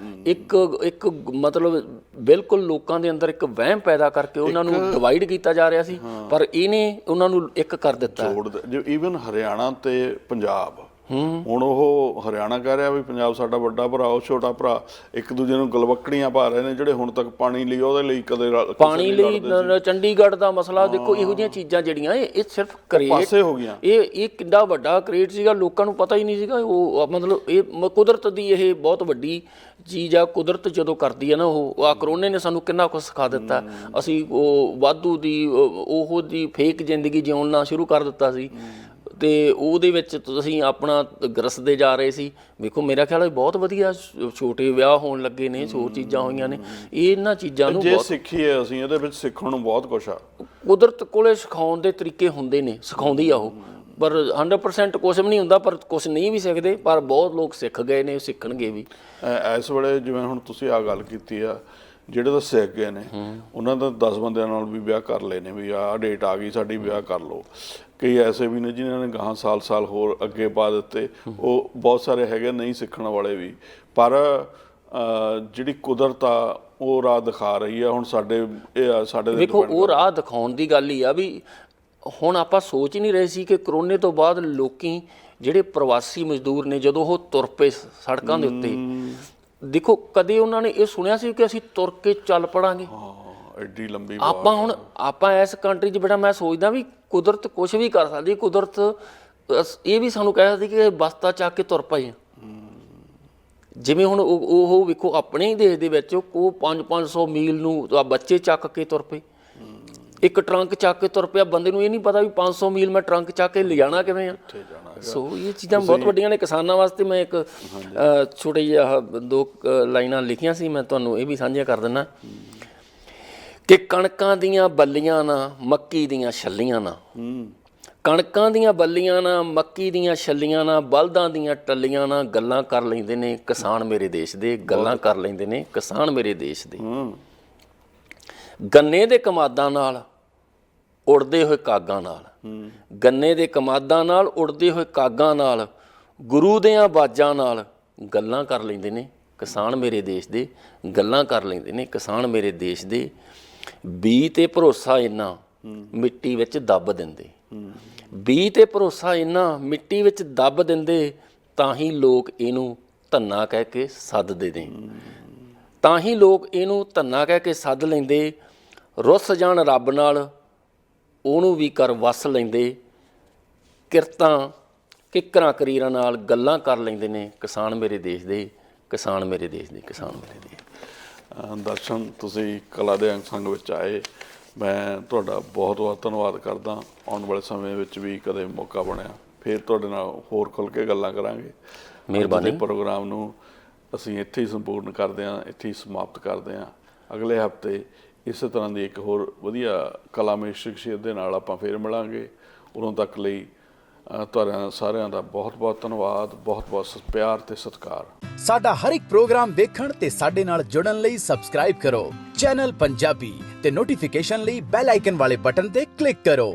ਇੱਕ ਮਤਲਬ ਬਿਲਕੁਲ ਲੋਕਾਂ ਦੇ ਅੰਦਰ ਇੱਕ ਵਹਿਮ ਪੈਦਾ ਕਰਕੇ ਉਹਨਾਂ ਨੂੰ ਡਿਵਾਈਡ ਕੀਤਾ ਜਾ ਰਿਹਾ ਸੀ, ਪਰ ਇਹਨੇ ਉਹਨਾਂ ਨੂੰ ਇੱਕ ਕਰ ਦਿੱਤਾ। ਈਵਨ ਹਰਿਆਣਾ ਤੇ ਪੰਜਾਬ, ਹੁਣ ਉਹ ਹਰਿਆਣਾ ਕਹਿ ਰਿਹਾ ਵੀ ਪੰਜਾਬ ਸਾਡਾ ਵੱਡਾ ਭਰਾ, ਉਹ ਛੋਟਾ ਭਰਾ, ਇੱਕ ਦੂਜੇ ਨੂੰ ਗਲਵੱਕੜੀਆਂ ਪਾ ਰਹੇ ਨੇ। ਜਿਹੜੇ ਹੁਣ ਤੱਕ ਪਾਣੀ ਲਈ, ਉਹਦੇ ਲਈ ਕਦੇ ਪਾਣੀ ਲਈ ਚੰਡੀਗੜ੍ਹ ਦਾ ਮਸਲਾ ਦੇਖੋ, ਇਹੋ ਜਿਹੀਆਂ ਚੀਜ਼ਾਂ ਜਿਹੜੀਆਂ ਇਹ ਸਿਰਫ ਪਾਸੇ ਹੋ ਗਈਆਂ। ਇਹ ਕਿੰਨਾ ਵੱਡਾ ਕ੍ਰੀਏਟ ਸੀਗਾ, ਲੋਕਾਂ ਨੂੰ ਪਤਾ ਹੀ ਨਹੀਂ ਸੀਗਾ। ਉਹ ਮਤਲਬ ਇਹ ਕੁਦਰਤ ਦੀ ਇਹ ਬਹੁਤ ਵੱਡੀ ਚੀਜ਼ ਆ। ਕੁਦਰਤ ਜਦੋਂ ਕਰਦੀ ਹੈ ਨਾ, ਉਹ ਆ ਕਰੋਨੇ ਨੇ ਸਾਨੂੰ ਕਿੰਨਾ ਕੁਛ ਸਿਖਾ ਦਿੱਤਾ। ਅਸੀਂ ਉਹ ਵਾਧੂ ਦੀ ਉਹਦੀ ਫੇਕ ਜ਼ਿੰਦਗੀ ਜਿਉਣਾ ਸ਼ੁਰੂ ਕਰ ਦਿੱਤਾ ਸੀ, ਤੇ ਉਹਦੇ ਵਿੱਚ ਤੁਸੀਂ ਆਪਣਾ ਗਰਸਦੇ ਜਾ ਰਹੇ ਸੀ। ਵੇਖੋ ਮੇਰਾ ਖਿਆਲ ਹੈ ਬਹੁਤ ਵਧੀਆ ਛੋਟੇ ਵਿਆਹ ਹੋਣ ਲੱਗੇ ਨੇ, ਹੋਰ ਚੀਜ਼ਾਂ ਹੋਈਆਂ ਨੇ। ਇਹਨਾਂ ਚੀਜ਼ਾਂ ਨੂੰ ਜੇ ਸਿੱਖੀਏ ਅਸੀਂ, ਇਹਦੇ ਵਿੱਚ ਸਿੱਖਣ ਨੂੰ ਬਹੁਤ ਕੁਛ ਆ। ਕੁਦਰਤ ਕੋਲੇ ਸਿਖਾਉਣ ਦੇ ਤਰੀਕੇ ਹੁੰਦੇ ਨੇ, ਸਿਖਾਉਂਦੀ ਆ ਉਹ, ਪਰ 100% ਕੁਛ ਵੀ ਨਹੀਂ ਹੁੰਦਾ, ਪਰ ਕੁਛ ਨਹੀਂ ਵੀ ਸਿੱਖਦੇ, ਪਰ ਬਹੁਤ ਲੋਕ ਸਿੱਖ ਗਏ ਨੇ, ਸਿੱਖਣਗੇ ਵੀ। ਇਸ ਵੇਲੇ ਜਿਵੇਂ ਹੁਣ ਤੁਸੀਂ ਆਹ ਗੱਲ ਕੀਤੀ ਆ, ਜਿਹੜੇ ਦੱਸੇ ਅੱਗੇ ਨੇ ਉਹਨਾਂ ਦਾ 10 ਬੰਦਿਆਂ ਨਾਲ ਵੀ ਵਿਆਹ ਕਰ ਲਏ ਨੇ ਵੀ ਆਹ ਡੇਟ ਆ ਗਈ ਸਾਡੀ, ਵਿਆਹ ਕਰ ਲਓ। ਕਈ ਐਸੇ ਵੀ ਨੇ ਜਿਨ੍ਹਾਂ ਨੇ ਗਾਹਾਂ ਸਾਲ ਹੋਰ ਅੱਗੇ ਪਾ ਦਿੱਤੇ। ਉਹ ਬਹੁਤ ਸਾਰੇ ਹੈਗੇ ਨਹੀਂ ਸਿੱਖਣ ਵਾਲੇ ਵੀ, ਪਰ ਜਿਹੜੀ ਕੁਦਰਤ ਆ ਉਹ ਰਾਹ ਦਿਖਾ ਰਹੀ ਆ। ਹੁਣ ਸਾਡੇ ਵੇਖੋ ਉਹ ਰਾਹ ਦਿਖਾਉਣ ਦੀ ਗੱਲ ਹੀ ਆ ਵੀ ਹੁਣ ਆਪਾਂ ਸੋਚ ਹੀ ਨਹੀਂ ਰਹੇ ਸੀ ਕਿ ਕਰੋਨੇ ਤੋਂ ਬਾਅਦ ਲੋਕੀ ਜਿਹੜੇ ਪ੍ਰਵਾਸੀ ਮਜ਼ਦੂਰ ਨੇ ਜਦੋਂ ਉਹ ਤੁਰ ਪਏ ਸੜਕਾਂ ਦੇ ਉੱਤੇ, ਦੇਖੋ ਕਦੇ ਉਹਨਾਂ ਨੇ ਇਹ ਸੁਣਿਆ ਸੀ ਕਿ ਅਸੀਂ ਤੁਰ ਕੇ ਚੱਲ ਪੜਾਂਗੇ? ਐਡੀ ਲੰਬੀ ਆਪਾਂ ਇਸ ਕੰਟਰੀ 'ਚ ਬੇਟਾ ਮੈਂ ਸੋਚਦਾ ਵੀ ਕੁਦਰਤ ਕੁਛ ਵੀ ਕਰ ਸਕਦੀ। ਕੁਦਰਤ ਇਹ ਵੀ ਸਾਨੂੰ ਕਹਿ ਸਕਦੀ ਕਿ ਬਸਤਾ ਚੱਕ ਕੇ ਤੁਰ ਪਏ। ਜਿਵੇਂ ਹੁਣ ਉਹ ਵੇਖੋ ਆਪਣੇ ਹੀ ਦੇਸ਼ ਦੇ ਵਿੱਚ ਉਹ 500 ਮੀਲ ਨੂੰ ਬੱਚੇ ਚੱਕ ਕੇ ਤੁਰ ਪਏ, ਇੱਕ ਟਰੰਕ ਚੱਕ ਕੇ ਤੁਰ ਪਿਆ। ਬੰਦੇ ਨੂੰ ਇਹ ਨਹੀਂ ਪਤਾ ਵੀ 500 ਮੀਲ ਮੈਂ ਟਰੰਕ ਚੱਕ ਕੇ ਲਿਜਾਣਾ ਕਿਵੇਂ ਆ। ਸੋ ਇਹ ਚੀਜ਼ਾਂ ਬਹੁਤ ਵੱਡੀਆਂ ਨੇ ਕਿਸਾਨਾਂ ਵਾਸਤੇ। ਮੈਂ ਇੱਕ ਛੋਟੇ ਜਿਹਾ 2 ਲਾਈਨਾਂ ਲਿਖੀਆਂ ਸੀ, ਮੈਂ ਤੁਹਾਨੂੰ ਇਹ ਵੀ ਸਾਂਝੀਆਂ ਕਰ ਦਿੰਦਾ ਕਿ ਕਣਕਾਂ ਦੀਆਂ ਬੱਲੀਆਂ ਨਾ ਮੱਕੀ ਦੀਆਂ ਛੱਲੀਆਂ ਨਾ, ਕਣਕਾਂ ਦੀਆਂ ਬੱਲੀਆਂ ਨਾ ਮੱਕੀ ਦੀਆਂ ਛੱਲੀਆਂ ਨਾ, ਬਲਦਾਂ ਦੀਆਂ ਟੱਲੀਆਂ ਨਾ, ਗੱਲਾਂ ਕਰ ਲੈਂਦੇ ਨੇ ਕਿਸਾਨ ਮੇਰੇ ਦੇਸ਼ ਦੇ, ਗੱਲਾਂ ਕਰ ਲੈਂਦੇ ਨੇ ਕਿਸਾਨ ਮੇਰੇ ਦੇਸ਼ ਦੇ। ਗੰਨੇ ਦੇ ਕਮਾਦਾਂ ਨਾਲ ਉੜਦੇ ਹੋਏ ਕਾਗਾਂ ਨਾਲ, ਗੰਨੇ ਦੇ ਕਮਾਦਾਂ ਨਾਲ ਉੜਦੇ ਹੋਏ ਕਾਗਾਂ ਨਾਲ, ਗੁਰੂ ਦਿਆਂ ਬਾਜਾਂ ਨਾਲ ਗੱਲਾਂ ਕਰ ਲੈਂਦੇ ਨੇ ਕਿਸਾਨ ਮੇਰੇ ਦੇਸ਼ ਦੇ, ਗੱਲਾਂ ਕਰ ਲੈਂਦੇ ਨੇ ਕਿਸਾਨ ਮੇਰੇ ਦੇਸ਼ ਦੇ। ਬੀ ਤੇ ਭਰੋਸਾ ਇੰਨਾ ਮਿੱਟੀ ਵਿੱਚ ਦੱਬ ਦਿੰਦੇ, ਬੀ ਤੇ ਭਰੋਸਾ ਇੰਨਾ ਮਿੱਟੀ ਵਿੱਚ ਦੱਬ ਦਿੰਦੇ, ਤਾਂ ਹੀ ਲੋਕ ਇਹਨੂੰ ਧੰਨਾ ਕਹਿ ਕੇ ਸੱਦਦੇ ਨੇ, ਤਾਂ ਹੀ ਲੋਕ ਇਹਨੂੰ ਧੰਨਾ ਕਹਿ ਕੇ ਸੱਦ ਲੈਂਦੇ। ਰੁੱਸ ਜਾਣ ਰੱਬ ਨਾਲ ਉਹਨੂੰ ਵੀ ਕਰ ਵਸ ਲੈਂਦੇ, ਕਿਰਤਾਂ ਕਿੱਕਰਾਂ ਕਰੀਰਾਂ ਨਾਲ ਗੱਲਾਂ ਕਰ ਲੈਂਦੇ ਨੇ ਕਿਸਾਨ ਮੇਰੇ ਦੇਸ਼ ਦੇ, ਕਿਸਾਨ ਮੇਰੇ ਦੇਸ਼ ਦੇ, ਕਿਸਾਨ ਮੇਰੇ ਦੇਸ਼। ਦਰਸ਼ਨ, ਤੁਸੀਂ ਕਲਾ ਦੇ ਅੰਗ ਸੰਗ ਵਿੱਚ ਆਏ, ਮੈਂ ਤੁਹਾਡਾ ਬਹੁਤ ਬਹੁਤ ਧੰਨਵਾਦ ਕਰਦਾ। ਆਉਣ ਵਾਲੇ ਸਮੇਂ ਵਿੱਚ ਵੀ ਕਦੇ ਮੌਕਾ ਬਣਿਆ ਫਿਰ ਤੁਹਾਡੇ ਨਾਲ ਹੋਰ ਖੁੱਲ੍ਹ ਕੇ ਗੱਲਾਂ ਕਰਾਂਗੇ। ਮਿਹਰਬਾਨੀ। ਪ੍ਰੋਗਰਾਮ ਨੂੰ ਅਸੀਂ ਇੱਥੇ ਹੀ ਸੰਪੂਰਨ ਕਰਦੇ ਹਾਂ, ਇੱਥੇ ਹੀ ਸਮਾਪਤ ਕਰਦੇ ਹਾਂ। ਅਗਲੇ ਹਫ਼ਤੇ ਇਸੇ ਤਰ੍ਹਾਂ ਦੀ ਇੱਕ ਹੋਰ ਵਧੀਆ ਕਲਾਮਈ ਸ਼ਖਸੀਅਤ ਦੇ ਨਾਲ ਆਪਾਂ ਫਿਰ ਮਿਲਾਂਗੇ। ਉਦੋਂ ਤੱਕ ਲਈ ਤੁਹਾਡਾ ਸਾਰਿਆਂ ਦਾ ਬਹੁਤ ਬਹੁਤ ਧੰਨਵਾਦ, ਬਹੁਤ ਬਹੁਤ ਪਿਆਰ ਤੇ ਸਤਿਕਾਰ। ਸਾਡਾ ਹਰ ਇੱਕ ਪ੍ਰੋਗਰਾਮ ਦੇਖਣ ਤੇ ਸਾਡੇ ਨਾਲ ਜੁੜਨ ਲਈ ਸਬਸਕ੍ਰਾਈਬ ਕਰੋ ਚੈਨਲ ਪੰਜਾਬੀ ਤੇ ਨੋਟੀਫਿਕੇਸ਼ਨ ਲਈ ਬੈਲ ਆਈਕਨ ਵਾਲੇ ਬਟਨ ਤੇ ਕਲਿੱਕ ਕਰੋ।